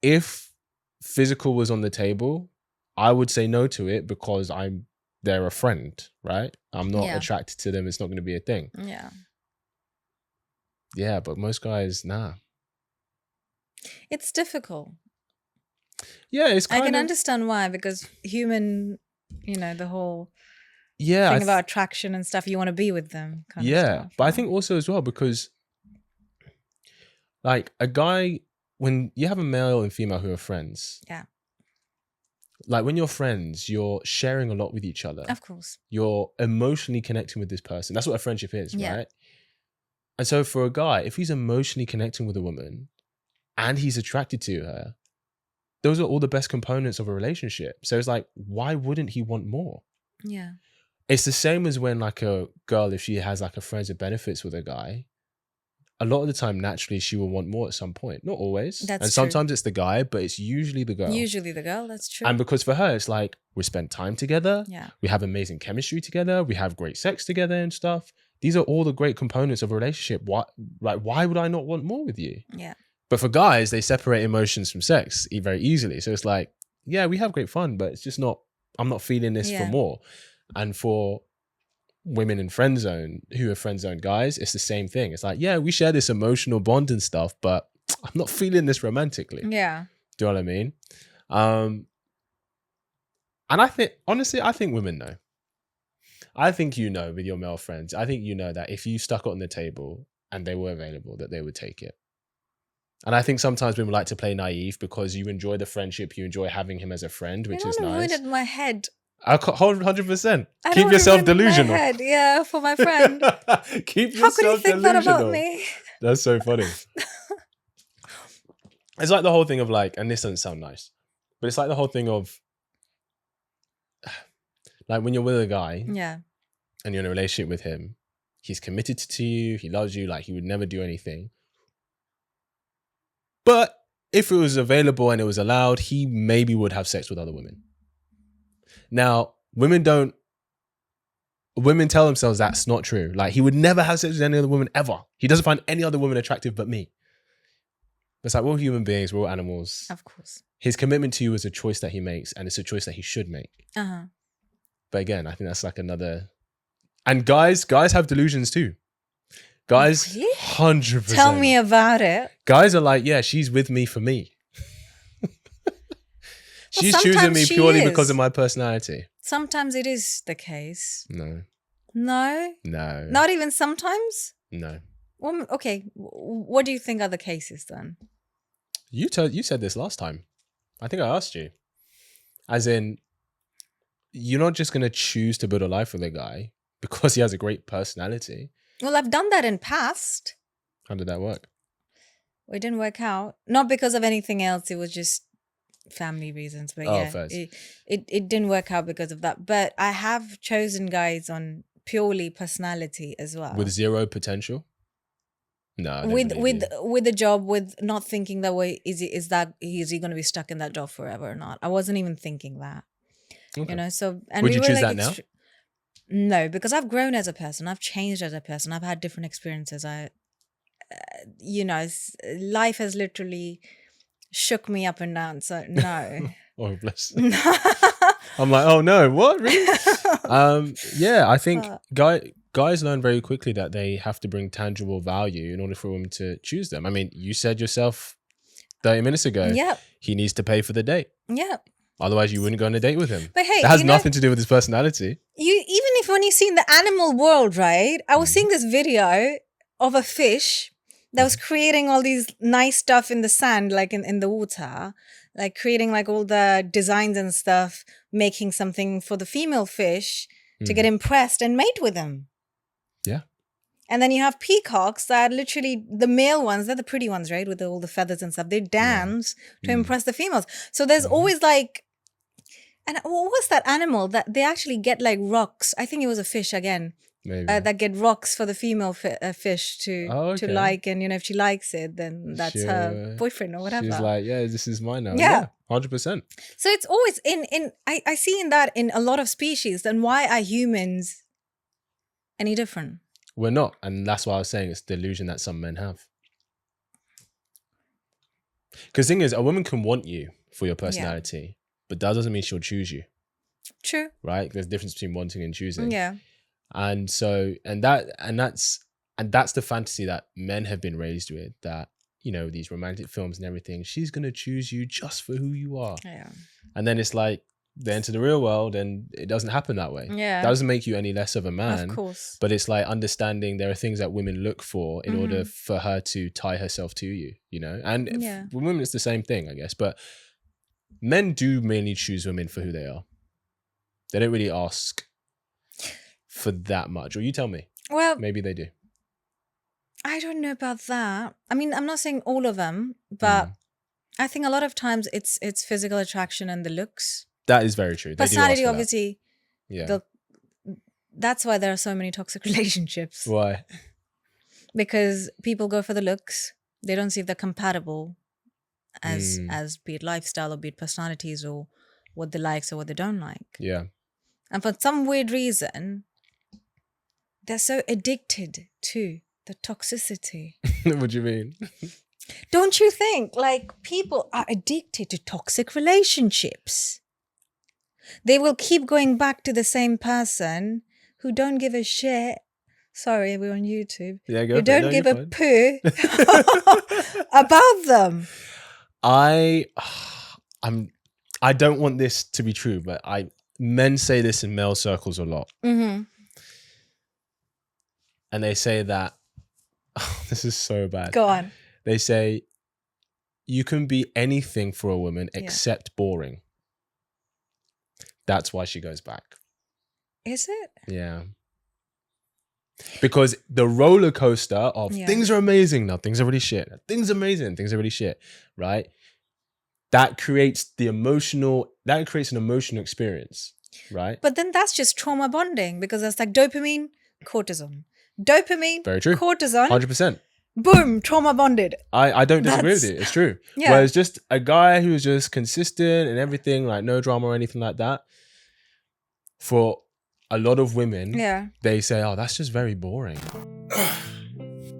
[SPEAKER 2] if physical was on the table, I would say no to it because they're a friend, right? I'm not attracted to them. It's not going to be a thing.
[SPEAKER 1] Yeah.
[SPEAKER 2] Yeah, but most guys, nah.
[SPEAKER 1] It's difficult.
[SPEAKER 2] Yeah, it's
[SPEAKER 1] I can understand why, because human, the whole thing about attraction and stuff, you want to be with them. Kind of stuff,
[SPEAKER 2] but I think also as well because like a guy, when you have a male and female who are friends. Yeah. Like when you're friends, you're sharing a lot with each other.
[SPEAKER 1] Of course.
[SPEAKER 2] You're emotionally connecting with this person. That's what a friendship is, right? And so for a guy, if he's emotionally connecting with a woman and he's attracted to her, those are all the best components of a relationship. So it's like, why wouldn't he want more?
[SPEAKER 1] Yeah.
[SPEAKER 2] It's the same as when like a girl, if she has like a friends with benefits with a guy, a lot of the time, naturally, she will want more at some point. Not always.
[SPEAKER 1] That's
[SPEAKER 2] and sometimes it's the guy, but it's usually the girl.
[SPEAKER 1] Usually the girl, that's true.
[SPEAKER 2] And because for her, it's like, we spend time together.
[SPEAKER 1] Yeah.
[SPEAKER 2] We have amazing chemistry together. We have great sex together and stuff. These are all the great components of a relationship. Why would I not want more with you?
[SPEAKER 1] Yeah.
[SPEAKER 2] But for guys, they separate emotions from sex very easily. So it's like, yeah, we have great fun, but it's just not, I'm not feeling this for more. And for women in friend zone who are friend zone guys, it's the same thing. It's like, yeah, we share this emotional bond and stuff, but I'm not feeling this romantically.
[SPEAKER 1] Yeah.
[SPEAKER 2] Do you know what I mean? And I think, honestly, I think women know. I think you know with your male friends. I think you know that if you stuck it on the table and they were available, that they would take it. And I think sometimes women like to play naive because you enjoy the friendship, you enjoy having him as a friend, which is nice.
[SPEAKER 1] Ruin my head.
[SPEAKER 2] 100%. Keep yourself delusional.
[SPEAKER 1] My head, yeah, for my friend.
[SPEAKER 2] Keep
[SPEAKER 1] How could you
[SPEAKER 2] yourself
[SPEAKER 1] think that about
[SPEAKER 2] delusional.
[SPEAKER 1] me?
[SPEAKER 2] That's so funny. It's like the whole thing of like, and this doesn't sound nice, but it's like the whole thing of like when you're with a guy,
[SPEAKER 1] yeah,
[SPEAKER 2] and you're in a relationship with him, he's committed to you, he loves you, like he would never do anything. But if it was available and it was allowed, he maybe would have sex with other women. Now, women tell themselves that's not true. Like, he would never have sex with any other woman ever. He doesn't find any other woman attractive but me. It's like, we're all human beings, we're all animals.
[SPEAKER 1] Of course.
[SPEAKER 2] His commitment to you is a choice that he makes, and it's a choice that he should make.
[SPEAKER 1] Uh-huh.
[SPEAKER 2] But again, I think that's like another... And guys have delusions too. Guys,
[SPEAKER 1] really?
[SPEAKER 2] 100%.
[SPEAKER 1] Tell me about it.
[SPEAKER 2] Guys are like, yeah, she's with me for me. She's choosing me purely because of my personality.
[SPEAKER 1] Sometimes it is the case.
[SPEAKER 2] No.
[SPEAKER 1] No?
[SPEAKER 2] No.
[SPEAKER 1] Not even sometimes?
[SPEAKER 2] No.
[SPEAKER 1] Well, okay. What do you think are the cases then?
[SPEAKER 2] You said this last time. I think I asked you. As in, you're not just going to choose to build a life with a guy because he has a great personality.
[SPEAKER 1] Well, I've done that in past.
[SPEAKER 2] How did that work?
[SPEAKER 1] It didn't work out. Not because of anything else. It was just family reasons. But it didn't work out because of that. But I have chosen guys on purely personality as well.
[SPEAKER 2] With zero potential? No.
[SPEAKER 1] With the job, with not thinking that way, is he going to be stuck in that job forever or not? I wasn't even thinking that. Okay. You know, so and
[SPEAKER 2] would you choose that now?
[SPEAKER 1] No, because I've grown as a person. I've changed as a person. I've had different experiences. Life has literally shook me up and down. So no.
[SPEAKER 2] Oh, bless you. I'm like, oh no, what? Really? I think guys learn very quickly that they have to bring tangible value in order for women to choose them. I mean, you said yourself 30 minutes ago, he needs to pay for the date.
[SPEAKER 1] Yep.
[SPEAKER 2] Otherwise, you wouldn't go on a date with him.
[SPEAKER 1] But hey,
[SPEAKER 2] that has nothing to do with his personality.
[SPEAKER 1] Even if when you see in the animal world, right? I was seeing this video of a fish that was creating all these nice stuff in the sand, like in the water, like creating like all the designs and stuff, making something for the female fish to get impressed and mate with him.
[SPEAKER 2] Yeah.
[SPEAKER 1] And then you have peacocks that are literally the male ones, they're the pretty ones, right? With all the feathers and stuff. They dance to impress the females. So there's always like, and what was that animal that they actually get like rocks? I think it was a fish again.
[SPEAKER 2] Maybe.
[SPEAKER 1] That get rocks for the female fish to like, and if she likes it, then that's her boyfriend or whatever.
[SPEAKER 2] She's like, yeah, this is mine now. Yeah, 100%.
[SPEAKER 1] So it's always I see in that in a lot of species. Then why are humans any different?
[SPEAKER 2] We're not, and that's why I was saying it's the delusion that some men have. Because the thing is, a woman can want you for your personality, but that doesn't mean she'll choose you.
[SPEAKER 1] True.
[SPEAKER 2] Right? There's a difference between wanting and choosing.
[SPEAKER 1] Yeah.
[SPEAKER 2] And so, that's the fantasy that men have been raised with, that, you know, these romantic films and everything, she's going to choose you just for who you are.
[SPEAKER 1] Yeah.
[SPEAKER 2] And then it's like, they enter the real world and it doesn't happen that way.
[SPEAKER 1] Yeah.
[SPEAKER 2] That doesn't make you any less of a man.
[SPEAKER 1] Of course.
[SPEAKER 2] But it's like understanding there are things that women look for in order for her to tie herself to you, you know? And with women, it's the same thing, I guess. But men do mainly choose women for who they are. They don't really ask for that much. Or you tell me. Well, maybe they do.
[SPEAKER 1] I don't know about that. I mean, I'm not saying all of them, but I think a lot of times it's physical attraction and the looks.
[SPEAKER 2] That is very true.
[SPEAKER 1] Personality, obviously.
[SPEAKER 2] Yeah.
[SPEAKER 1] That's why there are so many toxic relationships.
[SPEAKER 2] Why?
[SPEAKER 1] Because people go for the looks. They don't see if they're compatible as be it lifestyle or be it personalities or what they like or what they don't like.
[SPEAKER 2] Yeah.
[SPEAKER 1] And for some weird reason, they're so addicted to the toxicity.
[SPEAKER 2] What do you mean?
[SPEAKER 1] Don't you think like people are addicted to toxic relationships? They will keep going back to the same person who don't give a shit. Sorry, we're on YouTube.
[SPEAKER 2] Yeah, go
[SPEAKER 1] Who
[SPEAKER 2] for it.
[SPEAKER 1] don't
[SPEAKER 2] No,
[SPEAKER 1] give
[SPEAKER 2] you're
[SPEAKER 1] a
[SPEAKER 2] fine.
[SPEAKER 1] poo about them.
[SPEAKER 2] I don't want this to be true, but men say this in male circles a lot.
[SPEAKER 1] Mm-hmm.
[SPEAKER 2] And they say that, this is so bad.
[SPEAKER 1] Go on.
[SPEAKER 2] They say, you can be anything for a woman except boring. That's why she goes back.
[SPEAKER 1] Is it?
[SPEAKER 2] Yeah. Because the roller coaster of things are amazing, now things are really shit. Things are amazing, things are really shit, right? That creates an emotional experience, right?
[SPEAKER 1] But then that's just trauma bonding, because that's like dopamine, cortisone. Dopamine,
[SPEAKER 2] Very true.
[SPEAKER 1] cortisone,
[SPEAKER 2] 100%.
[SPEAKER 1] boom, trauma bonded.
[SPEAKER 2] I don't disagree with you. It's true.
[SPEAKER 1] Yeah.
[SPEAKER 2] Whereas just a guy who's just consistent and everything, like no drama or anything like that, for a lot of women, they say, oh, that's just very boring.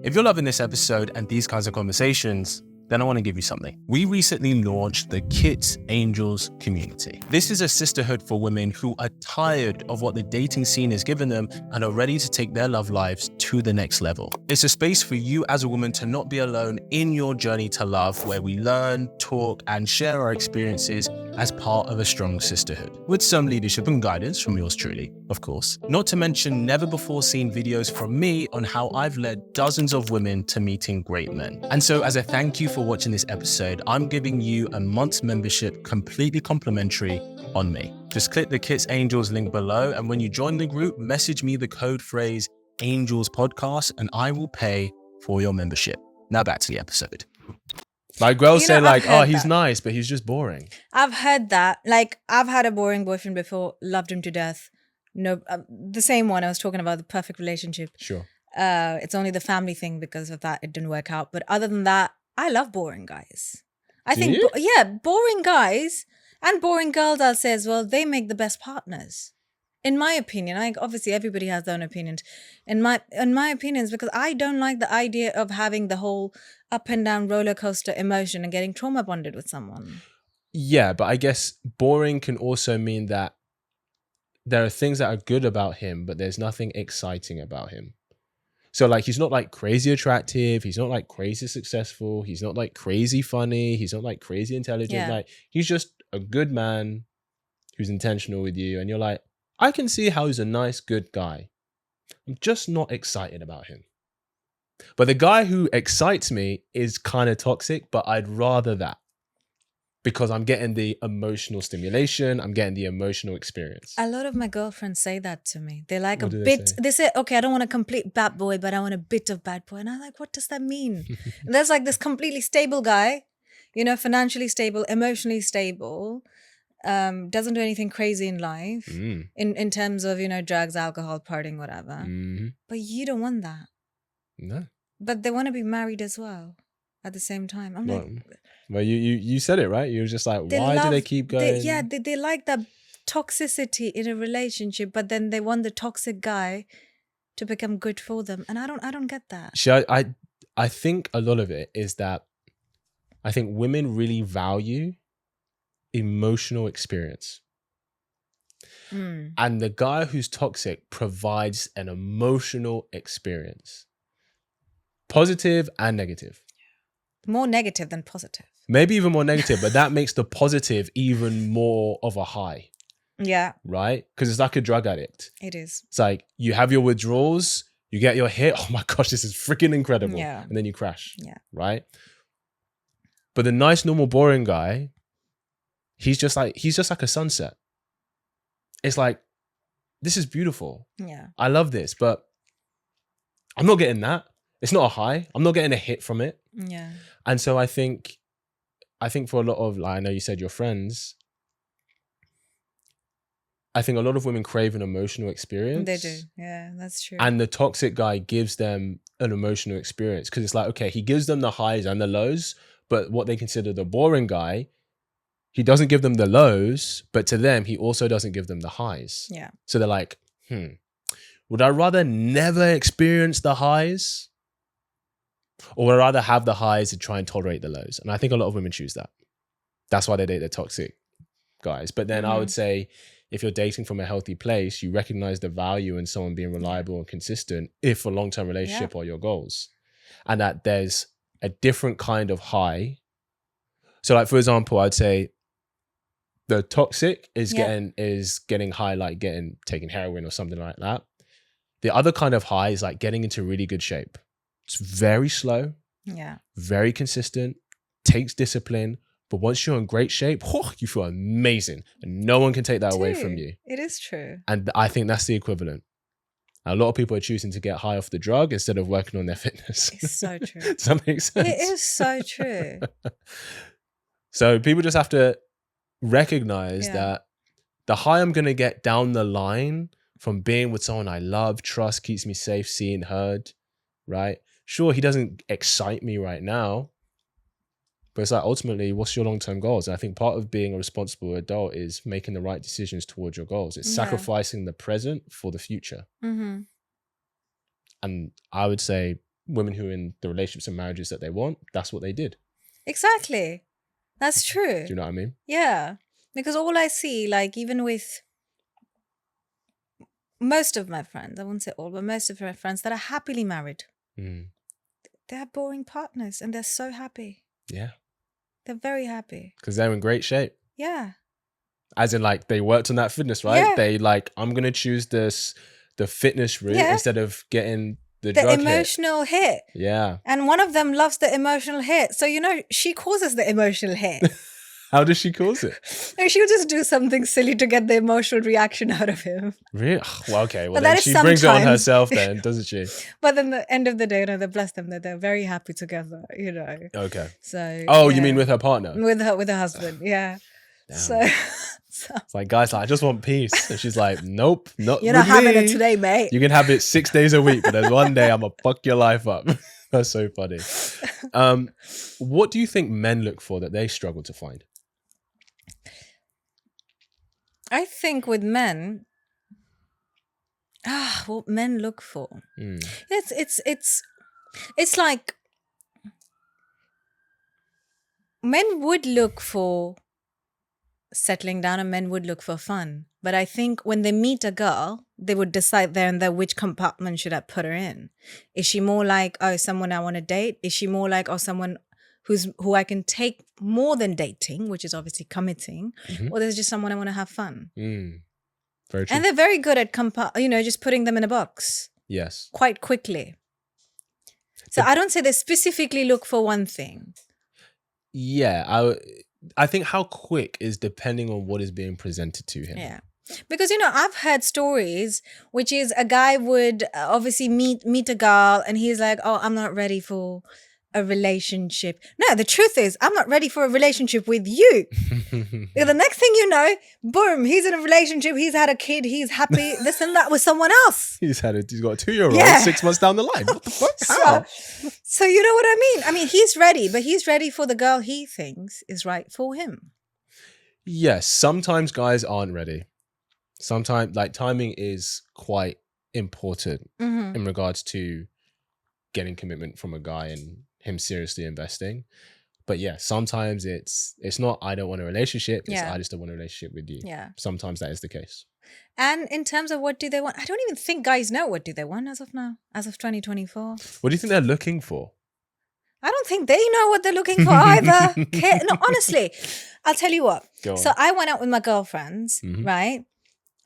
[SPEAKER 3] If you're loving this episode and these kinds of conversations, then I want to give you something. We recently launched the Kits Angels community. This is a sisterhood for women who are tired of what the dating scene has given them and are ready to take their love lives to the next level. It's a space for you as a woman to not be alone in your journey to love, where we learn, talk, and share our experiences as part of a strong sisterhood, with some leadership and guidance from yours truly, of course. Not to mention never before seen videos from me on how I've led dozens of women to meeting great men. And so as a thank you for watching this episode, I'm giving you a month's membership completely complimentary on me. Just click the Kits Angels link below, and when you join the group, message me the code phrase Angels Podcast and I will pay for your membership. Now back to the episode.
[SPEAKER 2] Like girls say like, oh, he's nice, but he's just boring.
[SPEAKER 1] I've heard that. Like, I've had a boring boyfriend before, loved him to death. No, the same one I was talking about, the perfect relationship.
[SPEAKER 2] Sure.
[SPEAKER 1] It's only the family thing, because of that it didn't work out. But other than that, I love boring guys. I think, boring guys and boring girls, I'll say as well, they make the best partners. In my opinion, obviously everybody has their own opinions. In my opinions, because I don't like the idea of having the whole up and down roller coaster emotion and getting trauma bonded with someone.
[SPEAKER 2] Yeah, but I guess boring can also mean that there are things that are good about him, but there's nothing exciting about him. So like, he's not like crazy attractive. He's not like crazy successful. He's not like crazy funny. He's not like crazy intelligent.
[SPEAKER 1] Yeah.
[SPEAKER 2] Like, he's just a good man who's intentional with you. And you're like, I can see how he's a nice, good guy. I'm just not excited about him. But the guy who excites me is kind of toxic, but I'd rather that, because I'm getting the emotional stimulation. I'm getting the emotional experience.
[SPEAKER 1] A lot of my girlfriends say that to me. They like
[SPEAKER 2] What
[SPEAKER 1] a
[SPEAKER 2] do
[SPEAKER 1] bit.
[SPEAKER 2] say?
[SPEAKER 1] They say, okay, I don't want a complete bad boy, but I want a bit of bad boy. And I'm like, what does that mean? And there's like this completely stable guy, financially stable, emotionally stable, doesn't do anything crazy in life, in terms of, drugs, alcohol, partying, whatever.
[SPEAKER 2] Mm-hmm.
[SPEAKER 1] But you don't want that.
[SPEAKER 2] No.
[SPEAKER 1] But they want to be married as well at the same time. I'm like,
[SPEAKER 2] well, you said it right. You were just like, why do they keep going?
[SPEAKER 1] They like that toxicity in a relationship, but then they want the toxic guy to become good for them, and I don't get that.
[SPEAKER 2] I think a lot of it is that I think women really value emotional experience. And the guy who's toxic provides an emotional experience, positive and negative.
[SPEAKER 1] More negative than positive.
[SPEAKER 2] Maybe even more negative, but that makes the positive even more of a high.
[SPEAKER 1] Yeah.
[SPEAKER 2] Right? Because it's like a drug addict.
[SPEAKER 1] It is.
[SPEAKER 2] It's like you have your withdrawals, you get your hit. Oh my gosh, this is freaking incredible.
[SPEAKER 1] Yeah.
[SPEAKER 2] And then you crash.
[SPEAKER 1] Yeah.
[SPEAKER 2] Right? But the nice, normal, boring guy, he's just like a sunset. It's like, this is beautiful.
[SPEAKER 1] Yeah.
[SPEAKER 2] I love this, but I'm not getting that. It's not a high. I'm not getting a hit from it.
[SPEAKER 1] Yeah.
[SPEAKER 2] And so I think for a lot of, like, I know you said your friends, I think a lot of women crave an emotional experience.
[SPEAKER 1] They do. Yeah, that's true.
[SPEAKER 2] And the toxic guy gives them an emotional experience, because it's like, okay, he gives them the highs and the lows, but what they consider the boring guy, he doesn't give them the lows, but to them, he also doesn't give them the highs.
[SPEAKER 1] Yeah.
[SPEAKER 2] So they're like, would I rather never experience the highs, or would I rather have the highs and try and tolerate the lows? And I think a lot of women choose that. That's why they date the toxic guys. But then I would say, if you're dating from a healthy place, you recognize the value in someone being reliable and consistent if a long-term relationship are your goals. And that there's a different kind of high. So like, for example, I'd say the toxic is getting high, like taking heroin or something like that. The other kind of high is like getting into really good shape. It's very slow, very consistent, takes discipline. But once you're in great shape, you feel amazing. And no one can take that away from you.
[SPEAKER 1] It is true.
[SPEAKER 2] And I think that's the equivalent. A lot of people are choosing to get high off the drug instead of working on their fitness.
[SPEAKER 1] It's so true.
[SPEAKER 2] Does that make sense?
[SPEAKER 1] It is so true.
[SPEAKER 2] So people just have to recognize that the high I'm going to get down the line from being with someone I love, trust, keeps me safe, seen, heard, right? Sure, he doesn't excite me right now, but it's like, ultimately, what's your long-term goals? And I think part of being a responsible adult is making the right decisions towards your goals. It's sacrificing the present for the future.
[SPEAKER 1] Mm-hmm.
[SPEAKER 2] And I would say women who are in the relationships and marriages that they want, that's what they did.
[SPEAKER 1] Exactly. That's true.
[SPEAKER 2] Do you know what I mean?
[SPEAKER 1] Yeah. Because all I see, like, even with most of my friends, I won't say all, but most of my friends that are happily married, they're boring partners and they're so happy.
[SPEAKER 2] Yeah.
[SPEAKER 1] They're very happy.
[SPEAKER 2] Because they're in great shape.
[SPEAKER 1] Yeah.
[SPEAKER 2] As in, like, they worked on that fitness, right?
[SPEAKER 1] Yeah.
[SPEAKER 2] They like, I'm going to choose the fitness route instead of getting the drug
[SPEAKER 1] emotional hit.
[SPEAKER 2] Yeah.
[SPEAKER 1] And one of them loves the emotional hit. So, you know, she causes the emotional hit.
[SPEAKER 2] How does she cause it?
[SPEAKER 1] No, she'll just do something silly to get the emotional reaction out of him.
[SPEAKER 2] Really? Well, okay. Well,
[SPEAKER 1] But
[SPEAKER 2] then
[SPEAKER 1] that
[SPEAKER 2] she
[SPEAKER 1] is
[SPEAKER 2] brings it on
[SPEAKER 1] sometimes.
[SPEAKER 2] herself then, doesn't she?
[SPEAKER 1] But then the end of the day, you know, they bless them that they're very happy together, you know.
[SPEAKER 2] Okay.
[SPEAKER 1] So.
[SPEAKER 2] Oh, you mean with her partner?
[SPEAKER 1] With her husband, yeah.
[SPEAKER 2] Damn.
[SPEAKER 1] So
[SPEAKER 2] it's like, guys, like, I just want peace. And she's like, nope, not
[SPEAKER 1] you're not
[SPEAKER 2] with
[SPEAKER 1] having
[SPEAKER 2] me.
[SPEAKER 1] it today, mate.
[SPEAKER 2] You can have it 6 days a week, but there's one day I'm gonna fuck your life up. That's so funny. What do you think men look for that they struggle to find?
[SPEAKER 1] I think with men, what men look for. It's like men would look for settling down and men would look for fun. But I think when they meet a girl, they would decide there and there which compartment should I put her in. Is she more like, oh, someone I want to date? Is she more like, oh, someone who I can take more than dating, which is obviously committing, or there's just someone I want to have fun?
[SPEAKER 2] Very true.
[SPEAKER 1] And they're very good at just putting them in a box.
[SPEAKER 2] Yes.
[SPEAKER 1] Quite quickly. So I don't say they specifically look for one thing.
[SPEAKER 2] Yeah, I think how quick is depending on what is being presented to him.
[SPEAKER 1] Yeah. Because, you know, I've heard stories, which is a guy would obviously meet a girl and he's like, oh, I'm not ready for a relationship. No, the truth is, I'm not ready for a relationship with you. The next thing you know, boom, he's in a relationship, he's had a kid, he's happy, this and that with someone else.
[SPEAKER 2] He's got a 2-year-old 6 months down the line. What the fuck? How?
[SPEAKER 1] So you know what I mean? I mean, he's ready, but he's ready for the girl he thinks is right for him.
[SPEAKER 2] Yes, sometimes guys aren't ready. Sometimes, like, timing is quite important in regards to getting commitment from a guy and him seriously investing. But yeah, sometimes it's not I don't want a relationship, it's I just don't want a relationship with you.
[SPEAKER 1] Yeah.
[SPEAKER 2] Sometimes that is the case.
[SPEAKER 1] And in terms of what do they want, I don't even think guys know what do they want as of now, as of 2024.
[SPEAKER 2] What do you think they're looking for?
[SPEAKER 1] I don't think they know what they're looking for either. No, honestly, I'll tell you what.
[SPEAKER 2] Go on.
[SPEAKER 1] So I went out with my girlfriends, right?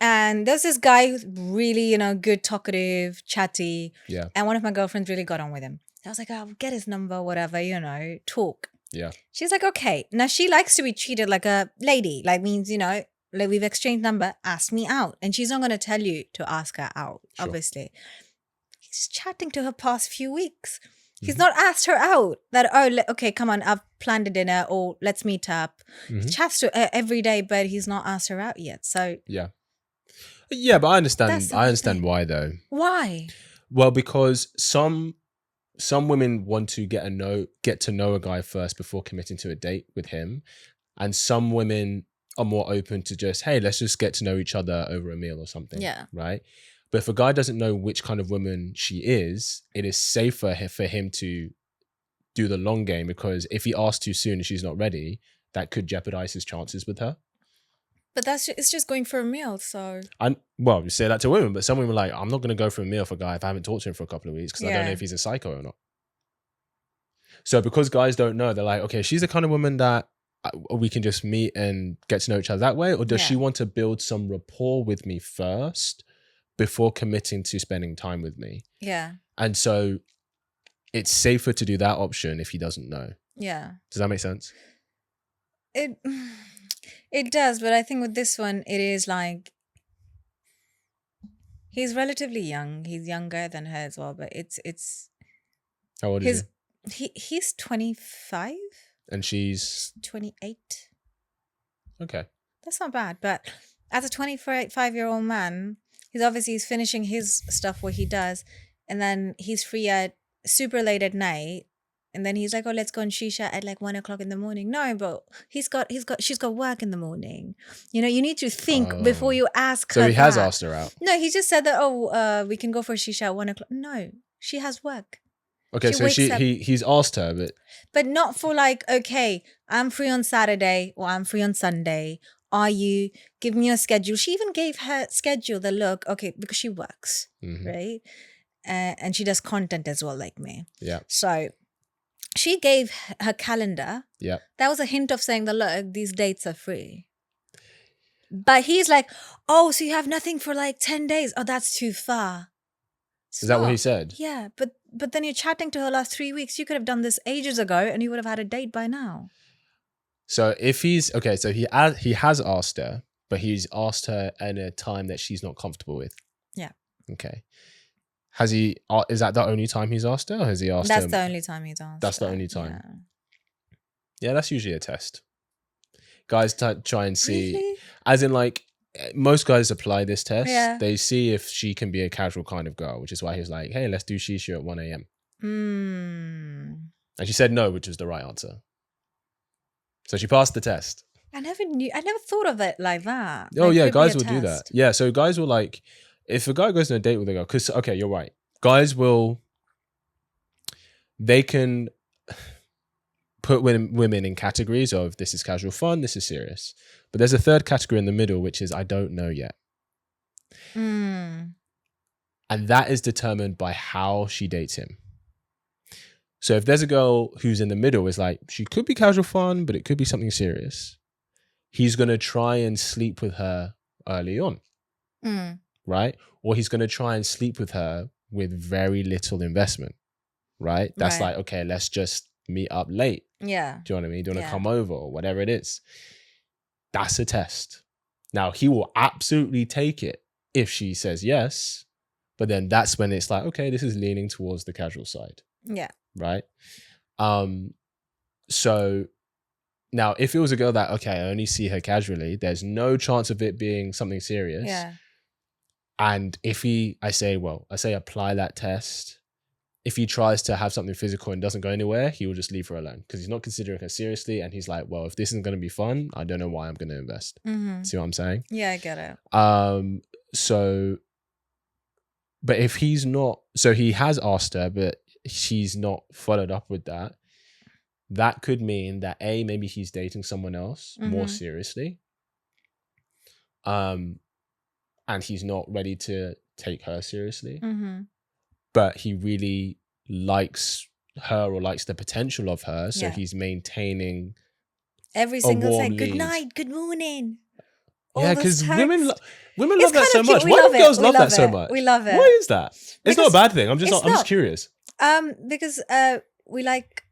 [SPEAKER 1] And there's this guy who's really, you know, good, talkative, chatty.
[SPEAKER 2] Yeah.
[SPEAKER 1] And one of my girlfriends really got on with him. I was like, oh, get his number, whatever, you know, talk.
[SPEAKER 2] Yeah.
[SPEAKER 1] She's like, okay. Now she likes to be treated like a lady. Like means, you know, like we've exchanged number, ask me out. And she's not going to tell you to ask her out, obviously. He's chatting to her past few weeks. He's not asked her out. That, okay, come on, I've planned a dinner or let's meet up. He chats to her every day, but he's not asked her out yet. So
[SPEAKER 2] yeah. Yeah, but I understand why though.
[SPEAKER 1] Why?
[SPEAKER 2] Well, because some women want to get to know a guy first before committing to a date with him. And some women are more open to just, hey, let's just get to know each other over a meal or something. Yeah. Right? But if a guy doesn't know which kind of woman she is, it is safer for him to do the long game, because if he asks too soon and she's not ready, that could jeopardize his chances with her.
[SPEAKER 1] But it's just going for a meal, so.
[SPEAKER 2] Well, you say that to women, but some women are like, I'm not going to go for a meal for a guy if I haven't talked to him for a couple of weeks because I don't know if he's a psycho or not. So because guys don't know, they're like, okay, she's the kind of woman that we can just meet and get to know each other that way, or does she want to build some rapport with me first before committing to spending time with me?
[SPEAKER 1] Yeah.
[SPEAKER 2] And so it's safer to do that option if he doesn't know.
[SPEAKER 1] Yeah.
[SPEAKER 2] Does that make sense?
[SPEAKER 1] It does, but I think with this one, it is like he's relatively young. He's younger than her as well, but it's.
[SPEAKER 2] How old is
[SPEAKER 1] he's 25
[SPEAKER 2] and she's
[SPEAKER 1] 28.
[SPEAKER 2] Okay.
[SPEAKER 1] That's not bad, but as a 25-year-old man, he's finishing his stuff what he does, and then he's free at super late at night. And then he's like, oh, let's go on shisha at like 1 o'clock in the morning. No, but she's got work in the morning. You know, you need to think before you ask her.
[SPEAKER 2] So he has asked her out.
[SPEAKER 1] No, he just said that, we can go for shisha at 1 o'clock. No, she has work.
[SPEAKER 2] Okay, so he's asked her,
[SPEAKER 1] but not for like, okay, I'm free on Saturday or I'm free on Sunday. Are you? Give me a schedule. She even gave her schedule the look, okay, because she works, right? And she does content as well, like me.
[SPEAKER 2] Yeah.
[SPEAKER 1] So she gave her calendar.
[SPEAKER 2] Yeah.
[SPEAKER 1] That was a hint of saying that, look, these dates are free. But he's like, oh, so you have nothing for like 10 days. Oh, that's too far. Stop.
[SPEAKER 2] Is that what he said?
[SPEAKER 1] Yeah. But then you're chatting to her last 3 weeks. You could have done this ages ago and you would have had a date by now.
[SPEAKER 2] So if he's, okay, so he has asked her, but he's asked her in a time that she's not comfortable with.
[SPEAKER 1] Yeah.
[SPEAKER 2] Okay. Has he, is that the only time he's asked her, or has he asked her?
[SPEAKER 1] That's the only time he's asked.
[SPEAKER 2] That's the only time. Yeah, that's usually a test. Guys try and see,
[SPEAKER 1] really?
[SPEAKER 2] As in like, most guys apply this test.
[SPEAKER 1] Yeah.
[SPEAKER 2] They see if she can be a casual kind of girl, which is why he's like, hey, let's do shisha at 1 a.m. And she said no, which was the right answer. So she passed the test.
[SPEAKER 1] I never thought of it like that.
[SPEAKER 2] Oh,
[SPEAKER 1] like,
[SPEAKER 2] yeah, guys will do that. Yeah, so guys will like, if a guy goes on a date with a girl, because, okay, you're right. Guys they can put women in categories of this is casual fun, this is serious. But there's a third category in the middle, which is I don't know yet. And that is determined by how she dates him. So if there's a girl who's in the middle, is like, she could be casual fun, but it could be something serious. He's going to try and sleep with her early on. Right? Or he's going to try and sleep with her with very little investment. Right? That's like, okay, let's just meet up late.
[SPEAKER 1] Yeah.
[SPEAKER 2] Do you know what I mean? Do you want to come over or whatever it is? That's a test. Now, he will absolutely take it if she says yes. But then that's when it's like, okay, this is leaning towards the casual side.
[SPEAKER 1] Yeah.
[SPEAKER 2] Right? So now if it was a girl that, okay, I only see her casually, there's no chance of it being something serious.
[SPEAKER 1] Yeah.
[SPEAKER 2] And if I say apply that test. If he tries to have something physical and doesn't go anywhere, he will just leave her alone because he's not considering her seriously. And he's like, well, if this isn't going to be fun, I don't know why I'm going to invest. See what I'm saying?
[SPEAKER 1] Yeah, I get it.
[SPEAKER 2] But if he's not, so he has asked her, but she's not followed up with that. That could mean that maybe he's dating someone else more seriously. And he's not ready to take her seriously. But he really likes her or likes the potential of her. So he's maintaining
[SPEAKER 1] every single
[SPEAKER 2] warm
[SPEAKER 1] thing. Good
[SPEAKER 2] lead.
[SPEAKER 1] night, good morning.
[SPEAKER 2] Yeah, because women love that so
[SPEAKER 1] cute.
[SPEAKER 2] much. Why do girls love that so much?
[SPEAKER 1] We love it.
[SPEAKER 2] Why is that? It's not a bad thing. I'm just curious.
[SPEAKER 1] Because we like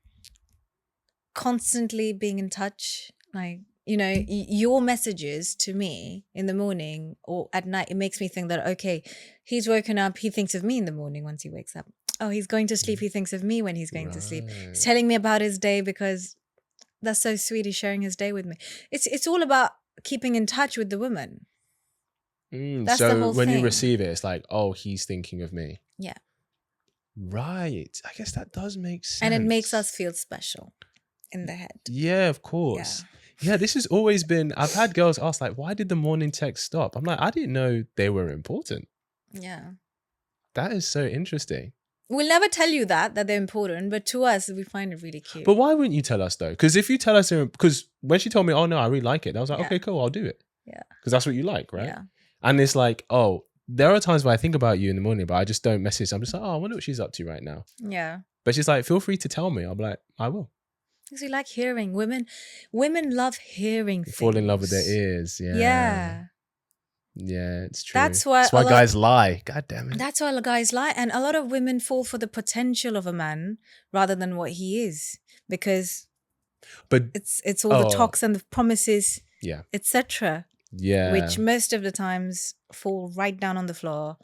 [SPEAKER 1] constantly being in touch. Like, you know, your messages to me in the morning or at night, it makes me think that, okay, he's woken up, he thinks of me in the morning once he wakes up. Oh, he's going to sleep, he thinks of me when he's going to sleep. He's telling me about his day because that's so sweet, he's sharing his day with me. It's all about keeping in touch with the woman. That's the whole
[SPEAKER 2] when
[SPEAKER 1] thing.
[SPEAKER 2] you receive it, it's like, oh, he's thinking of me.
[SPEAKER 1] Yeah.
[SPEAKER 2] Right. I guess that does make sense.
[SPEAKER 1] And it makes us feel special in the head.
[SPEAKER 2] Yeah, of course. Yeah, this has always been, I've had girls ask like, why did the morning text stop? I'm like, I didn't know they were important.
[SPEAKER 1] Yeah.
[SPEAKER 2] That is so interesting.
[SPEAKER 1] We'll never tell you that they're important, but to us, we find it really cute.
[SPEAKER 2] But why wouldn't you tell us though? Because if you tell us, because when she told me, oh no, I really like it, I was like, okay, cool, I'll do it.
[SPEAKER 1] Yeah.
[SPEAKER 2] Because that's what you like, right?
[SPEAKER 1] Yeah.
[SPEAKER 2] And it's like, oh, there are times where I think about you in the morning, but I just don't message. I'm just like, oh, I wonder what she's up to right now.
[SPEAKER 1] Yeah.
[SPEAKER 2] But she's like, feel free to tell me. I'll be like, I will.
[SPEAKER 1] Because we like hearing. Women love hearing things.
[SPEAKER 2] Fall in love with their ears. Yeah.
[SPEAKER 1] Yeah.
[SPEAKER 2] Yeah, it's true.
[SPEAKER 1] That's why
[SPEAKER 2] guys lie. God damn it.
[SPEAKER 1] That's why guys lie. And a lot of women fall for the potential of a man rather than what he is. Because it's all the talks and the promises, etc.
[SPEAKER 2] Yeah.
[SPEAKER 1] Which most of the times fall right down on the floor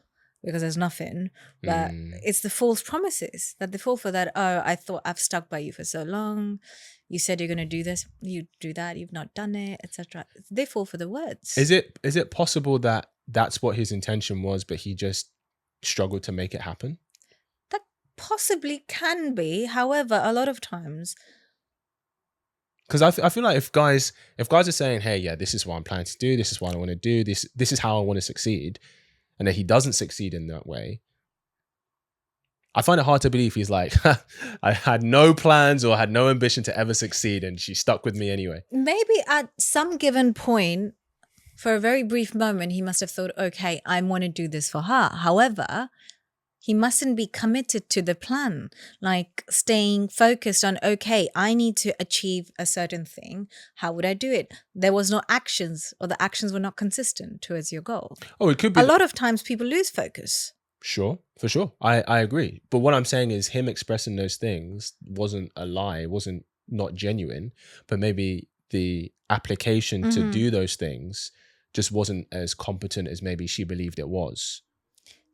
[SPEAKER 1] because there's nothing. But it's the false promises that they fall for, that, oh, I thought I've stuck by you for so long. You said you're going to do this, you do that, you've not done it, etc. They fall for the words.
[SPEAKER 2] Is it possible that that's what his intention was, but he just struggled to make it happen?
[SPEAKER 1] That possibly can be. However, a lot of times,
[SPEAKER 2] because I feel like if guys are saying, hey, yeah, this is what I'm planning to do, this is what I want to do, this is how I want to succeed, and then he doesn't succeed in that way, I find it hard to believe he's like, I had no plans or had no ambition to ever succeed, and she stuck with me anyway.
[SPEAKER 1] Maybe at some given point, for a very brief moment, he must have thought, okay, I want to do this for her. However, he mustn't be committed to the plan, like staying focused on, okay, I need to achieve a certain thing. How would I do it? There was no actions, or the actions were not consistent towards your goal.
[SPEAKER 2] Oh, it could be.
[SPEAKER 1] A lot of times people lose focus.
[SPEAKER 2] Sure, for sure. I agree. But what I'm saying is him expressing those things wasn't a lie, wasn't not genuine, but maybe the application to do those things just wasn't as competent as maybe she believed it was.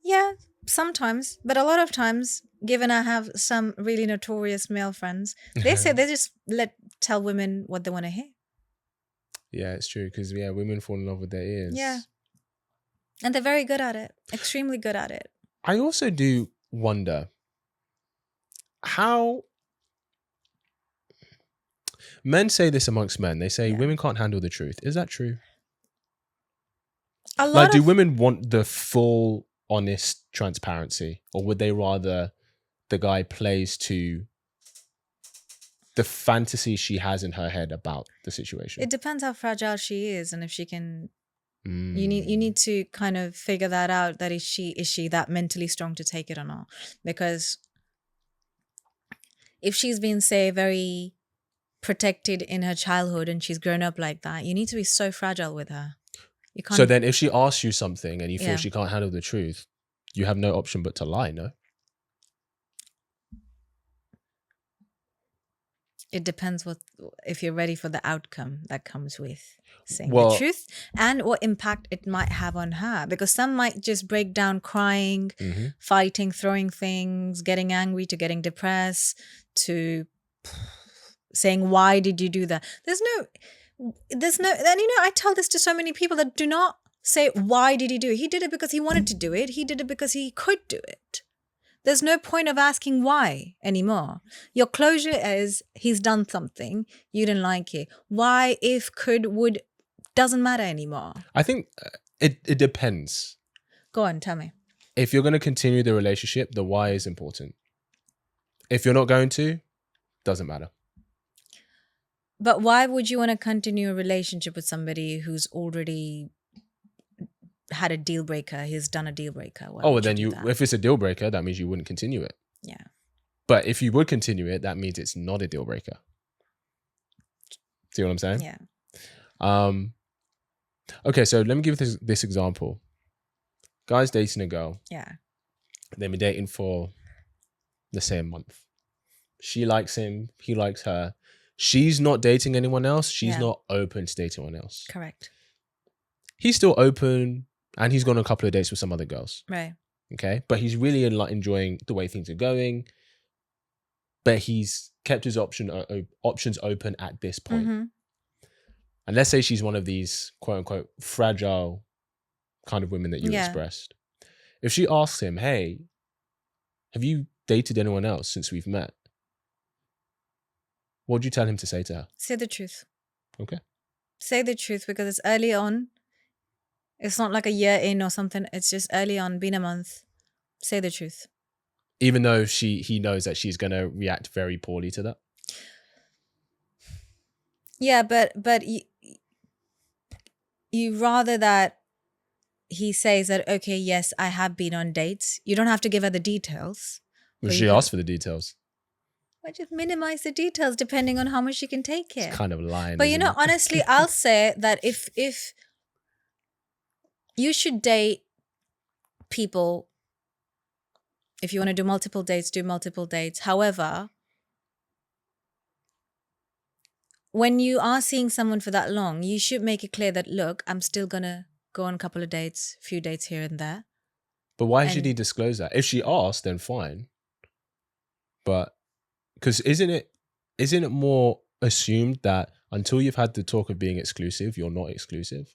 [SPEAKER 1] Yeah, sometimes. But a lot of times, given I have some really notorious male friends, they say they just tell women what they want to hear.
[SPEAKER 2] Yeah, it's true. Because, women fall in love with their ears.
[SPEAKER 1] Yeah. And they're very good at it. Extremely good at it.
[SPEAKER 2] I also do wonder how men say this amongst men. They say women can't handle the truth. Is that true? Do women want the full, honest transparency, or would they rather the guy plays to the fantasy she has in her head about the situation?
[SPEAKER 1] It depends how fragile she is, and if she can. You need to kind of figure that out. That is she that mentally strong to take it or not? Because if she's been, say, very protected in her childhood and she's grown up like that, you need to be so fragile with her. You can't.
[SPEAKER 2] So then, if she asks you something and you feel she can't handle the truth, you have no option but to lie. No.
[SPEAKER 1] It depends if you're ready for the outcome that comes with saying the truth and what impact it might have on her. Because some might just break down crying, fighting, throwing things, getting angry, to getting depressed, to saying, why did you do that? There's no, and I tell this to so many people that do not say, why did he do it? He did it because he wanted to do it. He did it because he could do it. There's no point of asking why anymore. Your closure is he's done something, you didn't like it. Why, if, could, would, doesn't matter anymore.
[SPEAKER 2] I think it depends.
[SPEAKER 1] Go on, tell me.
[SPEAKER 2] If you're going to continue the relationship, the why is important. If you're not going to, doesn't matter.
[SPEAKER 1] But why would you want to continue a relationship with somebody who's already had a deal breaker? He's done a deal breaker.
[SPEAKER 2] If it's a deal breaker, that means you wouldn't continue it.
[SPEAKER 1] Yeah.
[SPEAKER 2] But if you would continue it, that means it's not a deal breaker. See what I'm saying?
[SPEAKER 1] Yeah.
[SPEAKER 2] Okay, so let me give this example. Guy's dating a girl.
[SPEAKER 1] Yeah.
[SPEAKER 2] They've been dating for, let's say, a month. She likes him. He likes her. She's not dating anyone else. She's not open to dating anyone else.
[SPEAKER 1] Correct.
[SPEAKER 2] He's still open, and he's gone on a couple of dates with some other girls.
[SPEAKER 1] Right.
[SPEAKER 2] Okay, but he's really enjoying the way things are going. But he's kept his options open at this point.
[SPEAKER 1] Mm-hmm.
[SPEAKER 2] And let's say she's one of these quote unquote fragile kind of women that you expressed. If she asks him, hey, have you dated anyone else since we've met? What would you tell him to say to her?
[SPEAKER 1] Say the truth.
[SPEAKER 2] Okay. Say
[SPEAKER 1] the truth, because it's early on. It's not like a year in or something. It's just early on, been a month. Say the truth.
[SPEAKER 2] Even though he knows that she's going to react very poorly to that?
[SPEAKER 1] Yeah, but you rather that he says that, okay, yes, I have been on dates. You don't have to give her the details.
[SPEAKER 2] Well,
[SPEAKER 1] but
[SPEAKER 2] she
[SPEAKER 1] you
[SPEAKER 2] asked for the details.
[SPEAKER 1] But just minimize the details depending on how much she can take
[SPEAKER 2] It's
[SPEAKER 1] it.
[SPEAKER 2] kind of lying.
[SPEAKER 1] But
[SPEAKER 2] isn't it?
[SPEAKER 1] honestly, I'll say that if you should date people, if you want to do multiple dates, do multiple dates. However, when you are seeing someone for that long, you should make it clear that, look, I'm still going to go on a couple of dates, a few dates here and there.
[SPEAKER 2] But why should he disclose that? If she asked, then fine. But because isn't it more assumed that until you've had the talk of being exclusive, you're not exclusive?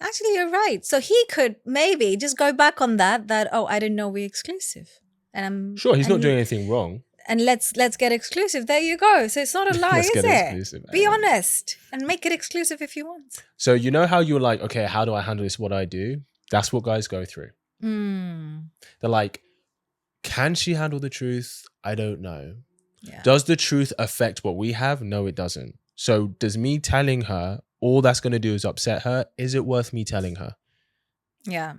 [SPEAKER 1] Actually, you're right. So he could maybe just go back on that, oh, I didn't know we're exclusive. And I'm
[SPEAKER 2] Sure, he's not doing anything wrong.
[SPEAKER 1] And let's get exclusive. There you go. So it's not a lie, is it? Be honest and make it exclusive if you want.
[SPEAKER 2] So you know how you're like, okay, how do I handle this? What I do? That's what guys go through. They're like, can she handle the truth? I don't know. Yeah. Does the truth affect what we have? No, it doesn't. So does me telling her all that's going to do is upset her? Is it worth me telling her?
[SPEAKER 1] Yeah.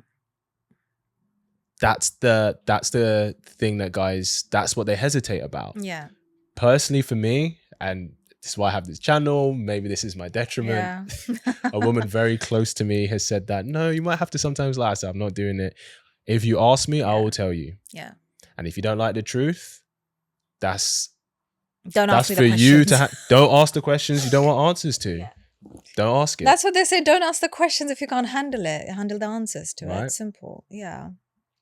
[SPEAKER 2] That's the thing that guys, that's what they hesitate about.
[SPEAKER 1] Yeah.
[SPEAKER 2] Personally for me, and this is why I have this channel, maybe this is my detriment. Yeah. A woman very close to me has said that, no, you might have to sometimes lie. So I'm not doing it. If you ask me, I will tell you.
[SPEAKER 1] Yeah.
[SPEAKER 2] And if you don't like the truth, that's
[SPEAKER 1] don't ask me
[SPEAKER 2] for
[SPEAKER 1] the
[SPEAKER 2] you to don't ask the questions you don't want answers to. Yeah. Don't ask it.
[SPEAKER 1] That's what they say. Don't ask the questions if you can't handle the answers to it. It's simple. Yeah.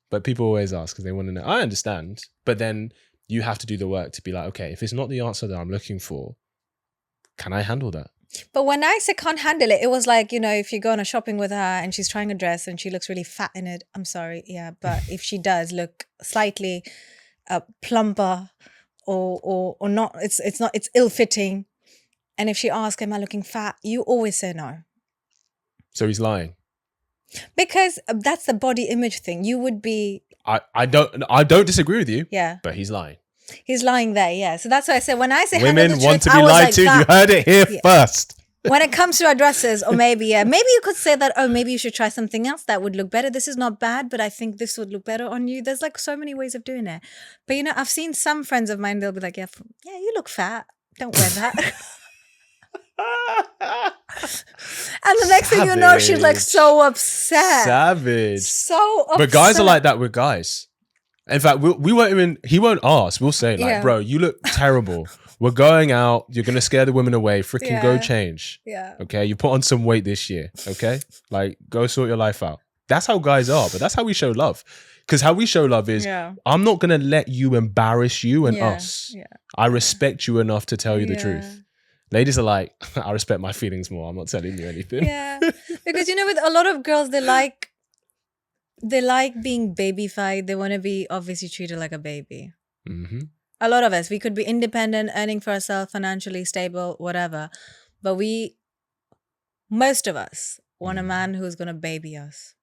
[SPEAKER 2] But people always ask because they want to know. I understand. But then you have to do the work to be like, okay, if it's not the answer that I'm looking for, can I handle that?
[SPEAKER 1] But when I say can't handle it, it was like, if you go on a shopping with her and she's trying a dress and she looks really fat in it, I'm sorry. Yeah. But if she does look slightly plumper or not, it's ill-fitting. And if she asks, am I looking fat? You always say no.
[SPEAKER 2] So he's lying.
[SPEAKER 1] Because that's the body image thing. You would be...
[SPEAKER 2] I don't disagree with you.
[SPEAKER 1] Yeah.
[SPEAKER 2] But he's lying.
[SPEAKER 1] He's lying there, yeah. So that's why I said when I say
[SPEAKER 2] women want to be lied to. You heard it here first.
[SPEAKER 1] When it comes to our dresses, or maybe you could say that, oh, maybe you should try something else that would look better. This is not bad, but I think this would look better on you. There's like so many ways of doing it. But I've seen some friends of mine, they'll be like, yeah, you look fat. Don't wear that. And the next thing you know, she's like so upset.
[SPEAKER 2] Savage.
[SPEAKER 1] So upset.
[SPEAKER 2] But guys are like that with guys. In fact, we won't even, he won't ask. We'll say like, bro, you look terrible. We're going out. You're going to scare the women away. Freaking go change.
[SPEAKER 1] Yeah.
[SPEAKER 2] Okay. You put on some weight this year. Okay. Like go sort your life out. That's how guys are, but that's how we show love. Because how we show love is, I'm not going to let you embarrass you and us. Yeah. I respect you enough to tell you the truth. Ladies are like, I respect my feelings more. I'm not telling you anything.
[SPEAKER 1] Yeah. Because with a lot of girls, they like being babyfied. They want to be obviously treated like a baby. Mm-hmm. A lot of us, we could be independent, earning for ourselves, financially stable, whatever. But most of us want a man who's going to baby us.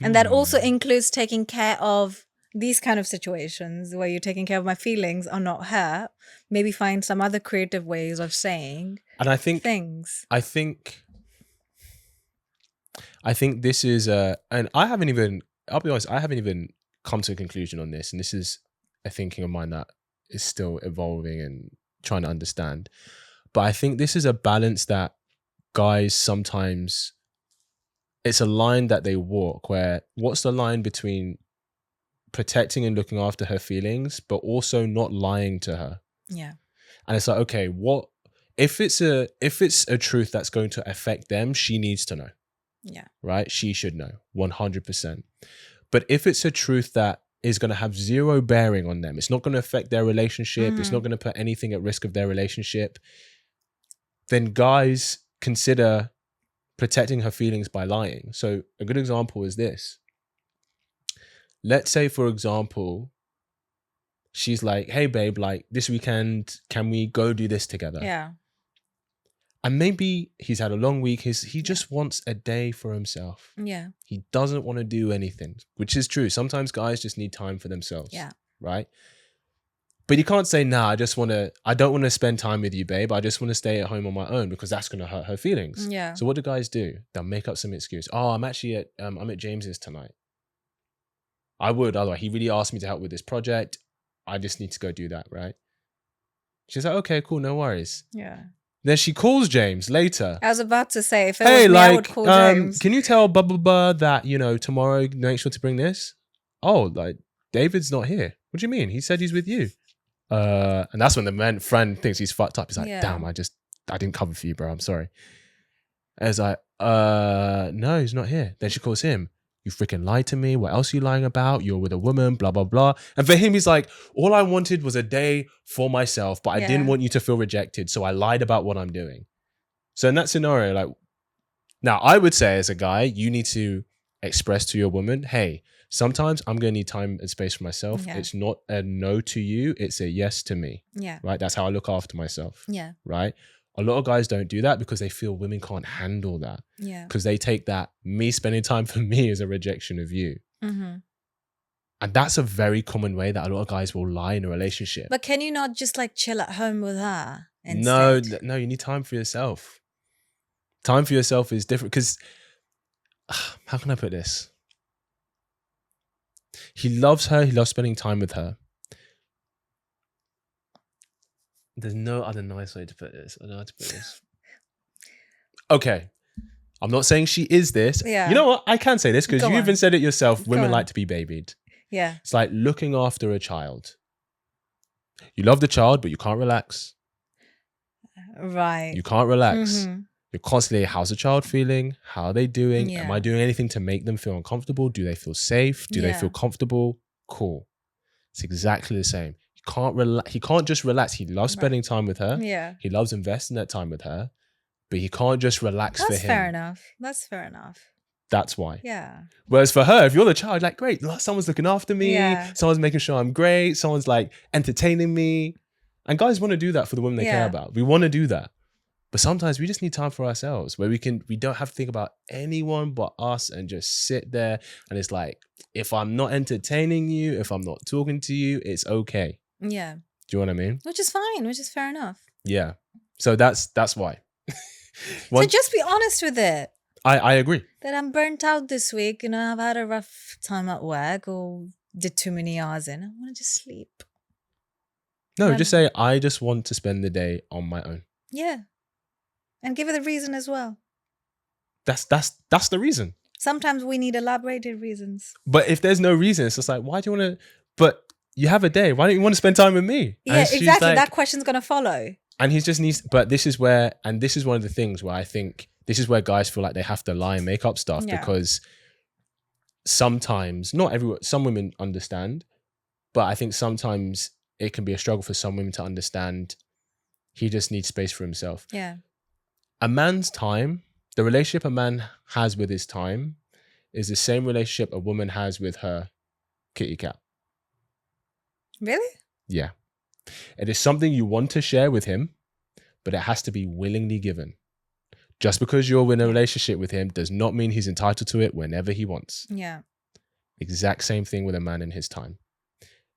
[SPEAKER 1] And that also includes taking care of these kind of situations where you're taking care of my feelings or not her. Maybe find some other creative ways of saying things. I
[SPEAKER 2] think this is and I'll be honest, I haven't even come to a conclusion on this. And this is a thinking of mine that is still evolving and trying to understand. But I think this is a balance that guys sometimes, it's a line that they walk where what's the line between protecting and looking after her feelings, but also not lying to her?
[SPEAKER 1] Yeah.
[SPEAKER 2] And it's like, okay, what if it's a truth that's going to affect them, she needs to know.
[SPEAKER 1] Yeah.
[SPEAKER 2] Right? She should know 100%. But if it's a truth that is going to have zero bearing on them, it's not going to affect their relationship, it's not going to put anything at risk of their relationship, then guys consider protecting her feelings by lying. So a good example is this. Let's say, for example, she's like, hey, babe, like this weekend, can we go do this together?
[SPEAKER 1] Yeah.
[SPEAKER 2] And maybe he's had a long week. He just wants a day for himself.
[SPEAKER 1] Yeah.
[SPEAKER 2] He doesn't want to do anything, which is true. Sometimes guys just need time for themselves.
[SPEAKER 1] Yeah.
[SPEAKER 2] Right? But you can't say, nah, I don't want to spend time with you, babe. I just want to stay at home on my own because that's going to hurt her feelings.
[SPEAKER 1] Yeah.
[SPEAKER 2] So what do guys do? They'll make up some excuse. Oh, I'm actually I'm at James's tonight. I would, otherwise he really asked me to help with this project. I just need to go do that, right? She's like, okay, cool, no worries.
[SPEAKER 1] Yeah.
[SPEAKER 2] Then she calls James later.
[SPEAKER 1] I was about to say, if it was me, I would call James.
[SPEAKER 2] Can you tell blah, blah, blah that, tomorrow make sure to bring this? Oh, like, David's not here. What do you mean? He said he's with you. And that's when the friend thinks he's fucked up. He's like, damn, I didn't cover for you, bro. I'm sorry. And it's like, no, he's not here. Then she calls him. You freaking lied to me. What else are you lying about? You're with a woman, blah, blah, blah. And for him, he's like, all I wanted was a day for myself, but I didn't want you to feel rejected. So I lied about what I'm doing. So in that scenario, like, now I would say as a guy, you need to express to your woman, hey, sometimes I'm going to need time and space for myself. Yeah. It's not a no to you. It's a yes to me.
[SPEAKER 1] Yeah.
[SPEAKER 2] Right. That's how I look after myself.
[SPEAKER 1] Yeah.
[SPEAKER 2] Right. A lot of guys don't do that because they feel women can't handle that.
[SPEAKER 1] Yeah. Because
[SPEAKER 2] they take that me spending time for me as a rejection of you.
[SPEAKER 1] Mm-hmm.
[SPEAKER 2] And that's a very common way that a lot of guys will lie in a relationship.
[SPEAKER 1] But can you not just like chill at home with her instead?
[SPEAKER 2] No, you need time for yourself. Time for yourself is different because, how can I put this? He loves her. He loves spending time with her. There's no other nice way to put this. I don't know how to put this. Okay. I'm not saying she is this.
[SPEAKER 1] Yeah.
[SPEAKER 2] You know what? I can say this because you even said it yourself. Women like to be babied.
[SPEAKER 1] Yeah.
[SPEAKER 2] It's like looking after a child. You love the child, but you can't relax.
[SPEAKER 1] Right.
[SPEAKER 2] You can't relax. Mm-hmm. You're constantly, how's the child feeling? How are they doing? Yeah. Am I doing anything to make them feel uncomfortable? Do they feel safe? Do they feel comfortable? Cool. It's exactly the same. He can't just relax. He loves spending time with her.
[SPEAKER 1] Yeah.
[SPEAKER 2] He loves investing that time with her, but he can't just relax for him.
[SPEAKER 1] That's fair enough.
[SPEAKER 2] That's why.
[SPEAKER 1] Yeah.
[SPEAKER 2] Whereas for her, if you're the child, like, great, someone's looking after me. Yeah. Someone's making sure I'm great. Someone's like entertaining me. And guys want to do that for the women they care about. We want to do that. But sometimes we just need time for ourselves where we don't have to think about anyone but us and just sit there. And it's like, if I'm not entertaining you, if I'm not talking to you, it's okay.
[SPEAKER 1] Yeah.
[SPEAKER 2] Do you know what I mean?
[SPEAKER 1] Which is fine, which is fair enough.
[SPEAKER 2] Yeah. So that's why.
[SPEAKER 1] So just be honest with it.
[SPEAKER 2] I agree.
[SPEAKER 1] That I'm burnt out this week. I've had a rough time at work or did too many hours in. I want to just sleep.
[SPEAKER 2] No, just say, I just want to spend the day on my own.
[SPEAKER 1] Yeah. And give it a reason as well.
[SPEAKER 2] That's the reason.
[SPEAKER 1] Sometimes we need elaborated reasons.
[SPEAKER 2] But if there's no reason, it's just like, why do you want to... But you have a day. Why don't you want to spend time with me?
[SPEAKER 1] Yeah, exactly. Like, that question's going to follow.
[SPEAKER 2] And he just needs... But this is where... And this is one of the things where I think... This is where guys feel like they have to lie and make up stuff because sometimes... Not everyone... Some women understand. But I think sometimes it can be a struggle for some women to understand he just needs space for himself.
[SPEAKER 1] Yeah.
[SPEAKER 2] A man's time, the relationship a man has with his time is the same relationship a woman has with her kitty cat.
[SPEAKER 1] Really?
[SPEAKER 2] Yeah. It is something you want to share with him, but it has to be willingly given. Just because you're in a relationship with him does not mean he's entitled to it whenever he wants.
[SPEAKER 1] Yeah.
[SPEAKER 2] Exact same thing with a man in his time.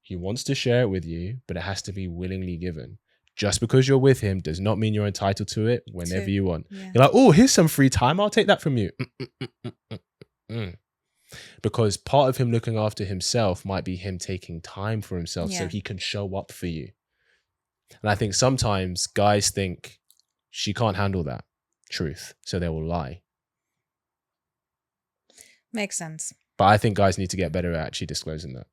[SPEAKER 2] He wants to share it with you, but it has to be willingly given. Just because you're with him does not mean you're entitled to it whenever you want. Yeah. You're like, oh, here's some free time. I'll take that from you. Because part of him looking after himself might be him taking time for himself so he can show up for you. And I think sometimes guys think she can't handle that truth, so they will lie.
[SPEAKER 1] Makes sense.
[SPEAKER 2] But I think guys need to get better at actually disclosing that.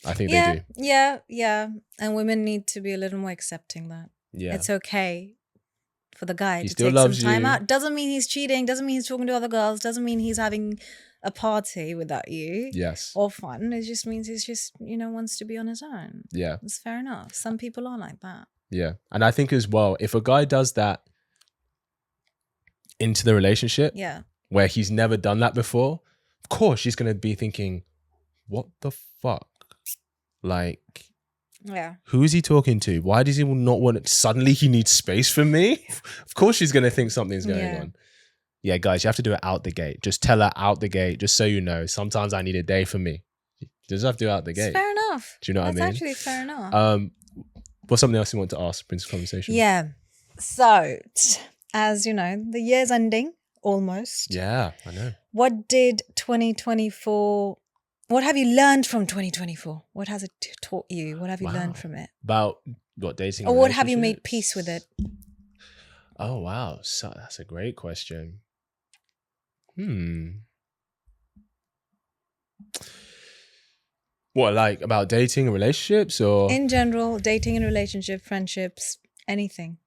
[SPEAKER 2] I think they do.
[SPEAKER 1] Yeah. And women need to be a little more accepting that. Yeah. It's okay for the guy to take some time out. Doesn't mean he's cheating. Doesn't mean he's talking to other girls. Doesn't mean he's having a party without you.
[SPEAKER 2] Yes.
[SPEAKER 1] Or fun. It just means he's just, wants to be on his own.
[SPEAKER 2] Yeah.
[SPEAKER 1] It's fair enough. Some people are like that.
[SPEAKER 2] Yeah. And I think as well, if a guy does that into the relationship, where he's never done that before, of course she's going to be thinking, what the fuck? Like, who is he talking to? Why does he not want it? Suddenly he needs space from me? Of course she's going to think something's going on. Yeah, guys, you have to do it out the gate. Just tell her out the gate, just so you know. Sometimes I need a day for me. You just have to do it out the gate.
[SPEAKER 1] It's fair enough.
[SPEAKER 2] Do you know what I
[SPEAKER 1] That's
[SPEAKER 2] mean?
[SPEAKER 1] actually fair enough.
[SPEAKER 2] What's something else you want to ask Prince Conversation?
[SPEAKER 1] Yeah. So, as you know, the year's ending almost.
[SPEAKER 2] Yeah, I know.
[SPEAKER 1] What did 2024, what have you learned from 2024? What has it taught you? What have you learned from it?
[SPEAKER 2] About what, dating?
[SPEAKER 1] Or what have you made peace with it?
[SPEAKER 2] Oh, wow. So, that's a great question. What, like about dating and relationships or?
[SPEAKER 1] In general, dating and relationship, friendships, anything.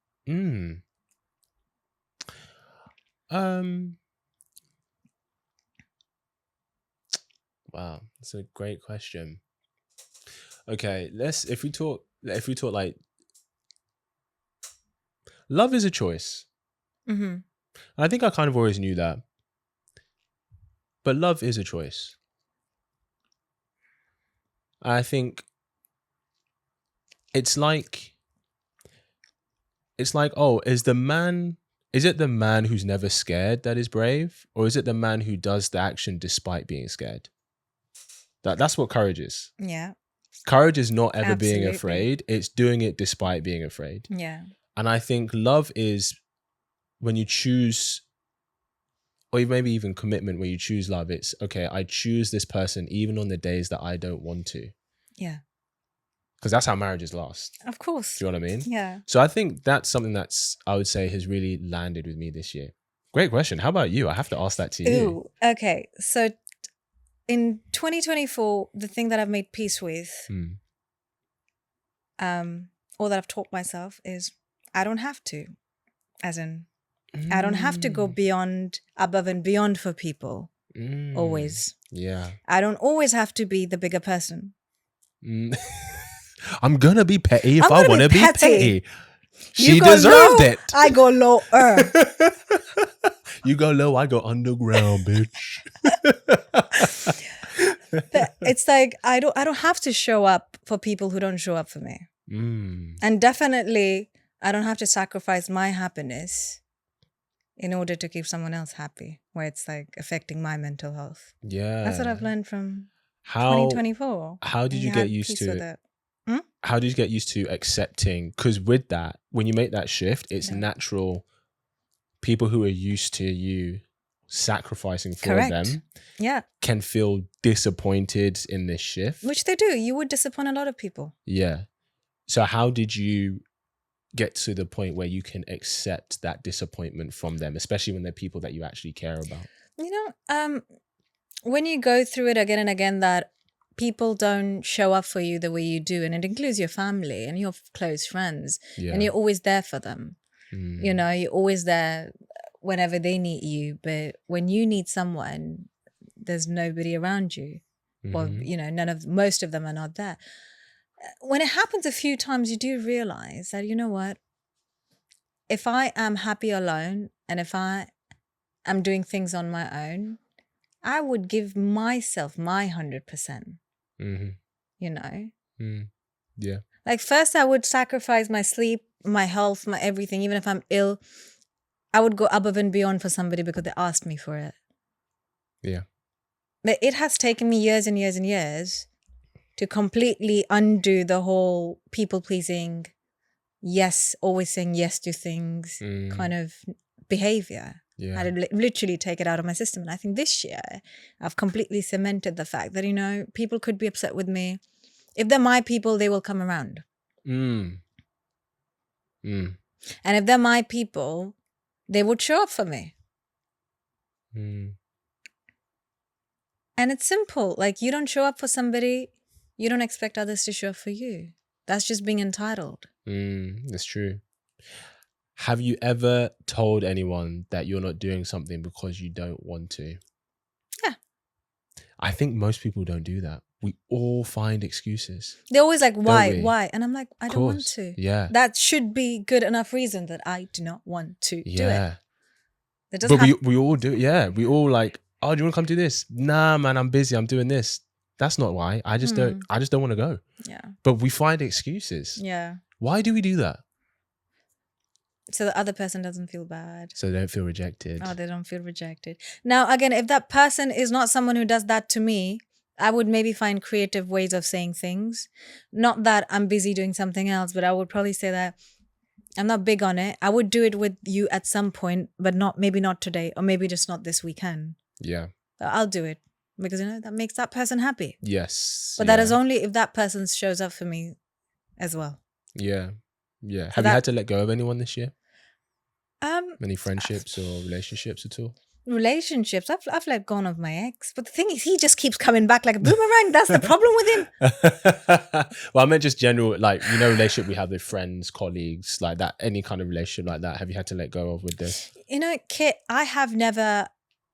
[SPEAKER 2] Wow, that's a great question. Okay, if we talk like love is a choice. I think I kind of always knew that. But love is a choice. I think it's like, oh, is it the man who's never scared that is brave? Or is it the man who does the action despite being scared? That's what courage is.
[SPEAKER 1] Yeah.
[SPEAKER 2] Courage is not ever being
[SPEAKER 1] Absolutely.
[SPEAKER 2] afraid. It's doing it despite being afraid.
[SPEAKER 1] Yeah.
[SPEAKER 2] And I think love is when you choose, or maybe even commitment, where you choose love. It's, okay, I choose this person even on the days that I don't want to.
[SPEAKER 1] Yeah.
[SPEAKER 2] Because that's how marriages last.
[SPEAKER 1] Of course.
[SPEAKER 2] Do you know what I mean?
[SPEAKER 1] Yeah.
[SPEAKER 2] So I think that's something I would say has really landed with me this year. Great question. How about you? I have to ask that to you.
[SPEAKER 1] Ooh, okay. So in 2024, the thing that I've made peace with, or that I've taught myself, is I don't have to. As in, I don't have to go beyond, above and beyond for people. Always.
[SPEAKER 2] Yeah.
[SPEAKER 1] I don't always have to be the bigger person.
[SPEAKER 2] I'm gonna be petty if I want to be petty. She
[SPEAKER 1] You go
[SPEAKER 2] deserved
[SPEAKER 1] low,
[SPEAKER 2] it.
[SPEAKER 1] I go lower.
[SPEAKER 2] You go low, I go underground, bitch.
[SPEAKER 1] It's like I don't have to show up for people who don't show up for me. And definitely I don't have to sacrifice my happiness in order to keep someone else happy, where it's like affecting my mental health.
[SPEAKER 2] Yeah.
[SPEAKER 1] That's what I've learned from 2024.
[SPEAKER 2] How did you get used to it? How did you get used to accepting? Because with that, when you make that shift, it's natural. People who are used to you sacrificing for them can feel disappointed in this shift.
[SPEAKER 1] Which they do. You would disappoint a lot of people.
[SPEAKER 2] Yeah. So how did you get to the point where you can accept that disappointment from them, especially when they're people that you actually care about?
[SPEAKER 1] You know, when you go through it again and again, that people don't show up for you the way you do, and it includes your family and your close friends, and you're always there for them. You know, you're always there whenever they need you, but when you need someone, there's nobody around you. Well, you know, most of them are not there. When it happens a few times, you do realize that, you know what, if I am happy alone and if I am doing things on my own, I would give myself my 100%. You know?
[SPEAKER 2] Yeah.
[SPEAKER 1] Like, first I would sacrifice my sleep, my health, my everything. Even if I'm ill, I would go above and beyond for somebody because they asked me for it.
[SPEAKER 2] Yeah.
[SPEAKER 1] But it has taken me years and years and years to completely undo the whole people-pleasing, yes, always saying yes to things kind of behavior.
[SPEAKER 2] Yeah.
[SPEAKER 1] I had to literally take it out of my system. And I think this year I've completely cemented the fact that, you know, people could be upset with me. If they're my people, they will come around. And if they're my people, they would show up for me. And it's simple. Like, you don't show up for somebody, you don't expect others to show up for you. That's just being entitled.
[SPEAKER 2] That's true. Have you ever told anyone that you're not doing something because you don't want to?
[SPEAKER 1] Yeah.
[SPEAKER 2] I think most people don't do that. We all find excuses.
[SPEAKER 1] They're always like, why?
[SPEAKER 2] we?
[SPEAKER 1] Why? And I'm like, I don't want to.
[SPEAKER 2] Yeah.
[SPEAKER 1] That should be good enough reason that I do not want to do it.
[SPEAKER 2] Yeah.
[SPEAKER 1] It
[SPEAKER 2] But we all do it. Yeah. We all like, oh, do you want to come do this? Nah, man, I'm busy. I'm doing this. That's not why. I just don't want to go.
[SPEAKER 1] Yeah.
[SPEAKER 2] But we find excuses.
[SPEAKER 1] Yeah.
[SPEAKER 2] Why do we do that?
[SPEAKER 1] So the other person doesn't feel bad.
[SPEAKER 2] So they don't feel rejected.
[SPEAKER 1] Oh, they don't feel rejected. Now, again, if that person is not someone who does that to me, I would maybe find creative ways of saying things. Not that I'm busy doing something else, but I would probably say that I'm not big on it. I would do it with you at some point, but maybe not today, or maybe just not this weekend.
[SPEAKER 2] Yeah.
[SPEAKER 1] But I'll do it because that makes that person happy.
[SPEAKER 2] Yes.
[SPEAKER 1] But that is only if that person shows up for me as well.
[SPEAKER 2] Yeah. Yeah.
[SPEAKER 1] So
[SPEAKER 2] Have you had to let go of anyone this year? Any
[SPEAKER 1] Um,
[SPEAKER 2] friendships or relationships at all?
[SPEAKER 1] relationships. I've let go of my ex, but the thing is, he just keeps coming back like a boomerang. That's the problem with him.
[SPEAKER 2] Well, I meant just general, like, relationship we have with friends, colleagues, like that. Any kind of relationship like that. Have you had to let go of with this?
[SPEAKER 1] Kit, I have never.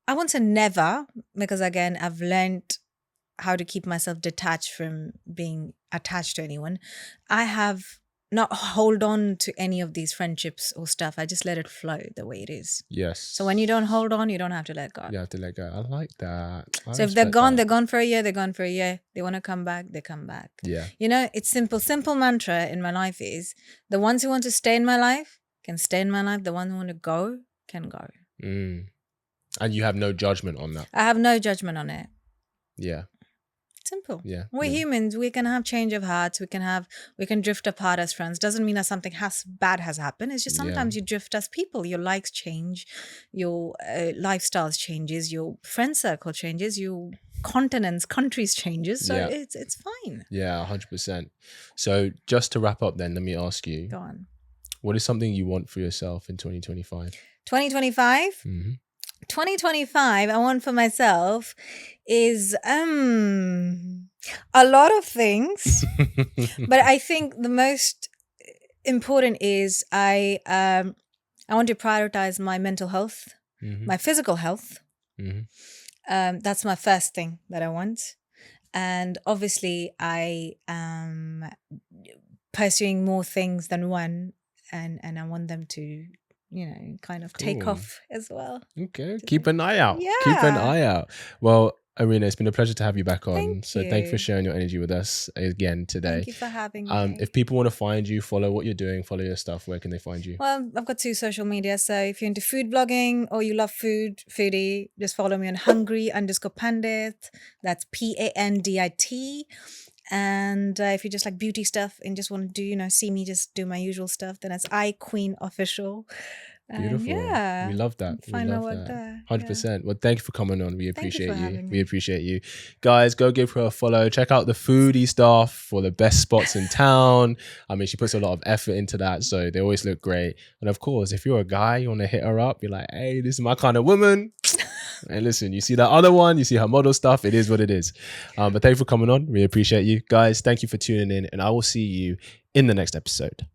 [SPEAKER 1] I won't say never, because again, I've learned how to keep myself detached from being attached to anyone. I have not hold on to any of these friendships or stuff. I just let it flow the way it is.
[SPEAKER 2] Yes.
[SPEAKER 1] So when you don't hold on, you don't have to let go.
[SPEAKER 2] You have to let go. I like that.
[SPEAKER 1] So if they're gone, they're gone for a year, they're gone for a year. They want to come back, they come back.
[SPEAKER 2] Yeah.
[SPEAKER 1] It's simple. Simple mantra in my life is the ones who want to stay in my life can stay in my life. The ones who want to go can go.
[SPEAKER 2] And you have no judgment on that.
[SPEAKER 1] I have no judgment on it.
[SPEAKER 2] Yeah.
[SPEAKER 1] Simple.
[SPEAKER 2] Yeah.
[SPEAKER 1] We're humans. We can have change of hearts. We can drift apart as friends. Doesn't mean that something bad has happened. It's just sometimes you drift as people. Your likes change, your lifestyles changes, your friend circle changes, your countries changes. So it's fine.
[SPEAKER 2] Yeah, 100%. So just to wrap up then, let me ask you.
[SPEAKER 1] Go on.
[SPEAKER 2] What is something you want for yourself in 2025?
[SPEAKER 1] 2025? 2025 I want for myself is a lot of things. But I think the most important is I want to prioritize my mental health, my physical health. That's my first thing that I want. And obviously I am pursuing more things than one, and I want them to kind of take off as well.
[SPEAKER 2] Okay. Keep an eye out.
[SPEAKER 1] Yeah.
[SPEAKER 2] Keep an eye out. Well, Irena, it's been a pleasure to have you back on.
[SPEAKER 1] Thank you.
[SPEAKER 2] Thank you for sharing your energy with us again today.
[SPEAKER 1] Thank you for having me.
[SPEAKER 2] If people want to find you, follow what you're doing, follow your stuff, where can they find you?
[SPEAKER 1] Well, I've got 2 social media. So if you're into food blogging or you love foodie, just follow me on hungry_pandit. That's PANDIT. And if you just like beauty stuff and just want to do, see me just do my usual stuff, then it's iQueenOfficial.
[SPEAKER 2] Beautiful.
[SPEAKER 1] Yeah.
[SPEAKER 2] We love that.
[SPEAKER 1] Find my work there.
[SPEAKER 2] 100%. Yeah. Well, thank you for coming on. We appreciate you.
[SPEAKER 1] We
[SPEAKER 2] appreciate you. Guys, go give her a follow. Check out the foodie stuff for the best spots in town. I mean, she puts a lot of effort into that, so they always look great. And of course, if you're a guy, you want to hit her up, you're like, hey, this is my kind of woman. And listen, you see that other one, you see her model stuff, it is what it is. But thank you for coming on. We appreciate you. Guys, thank you for tuning in, and I will see you in the next episode.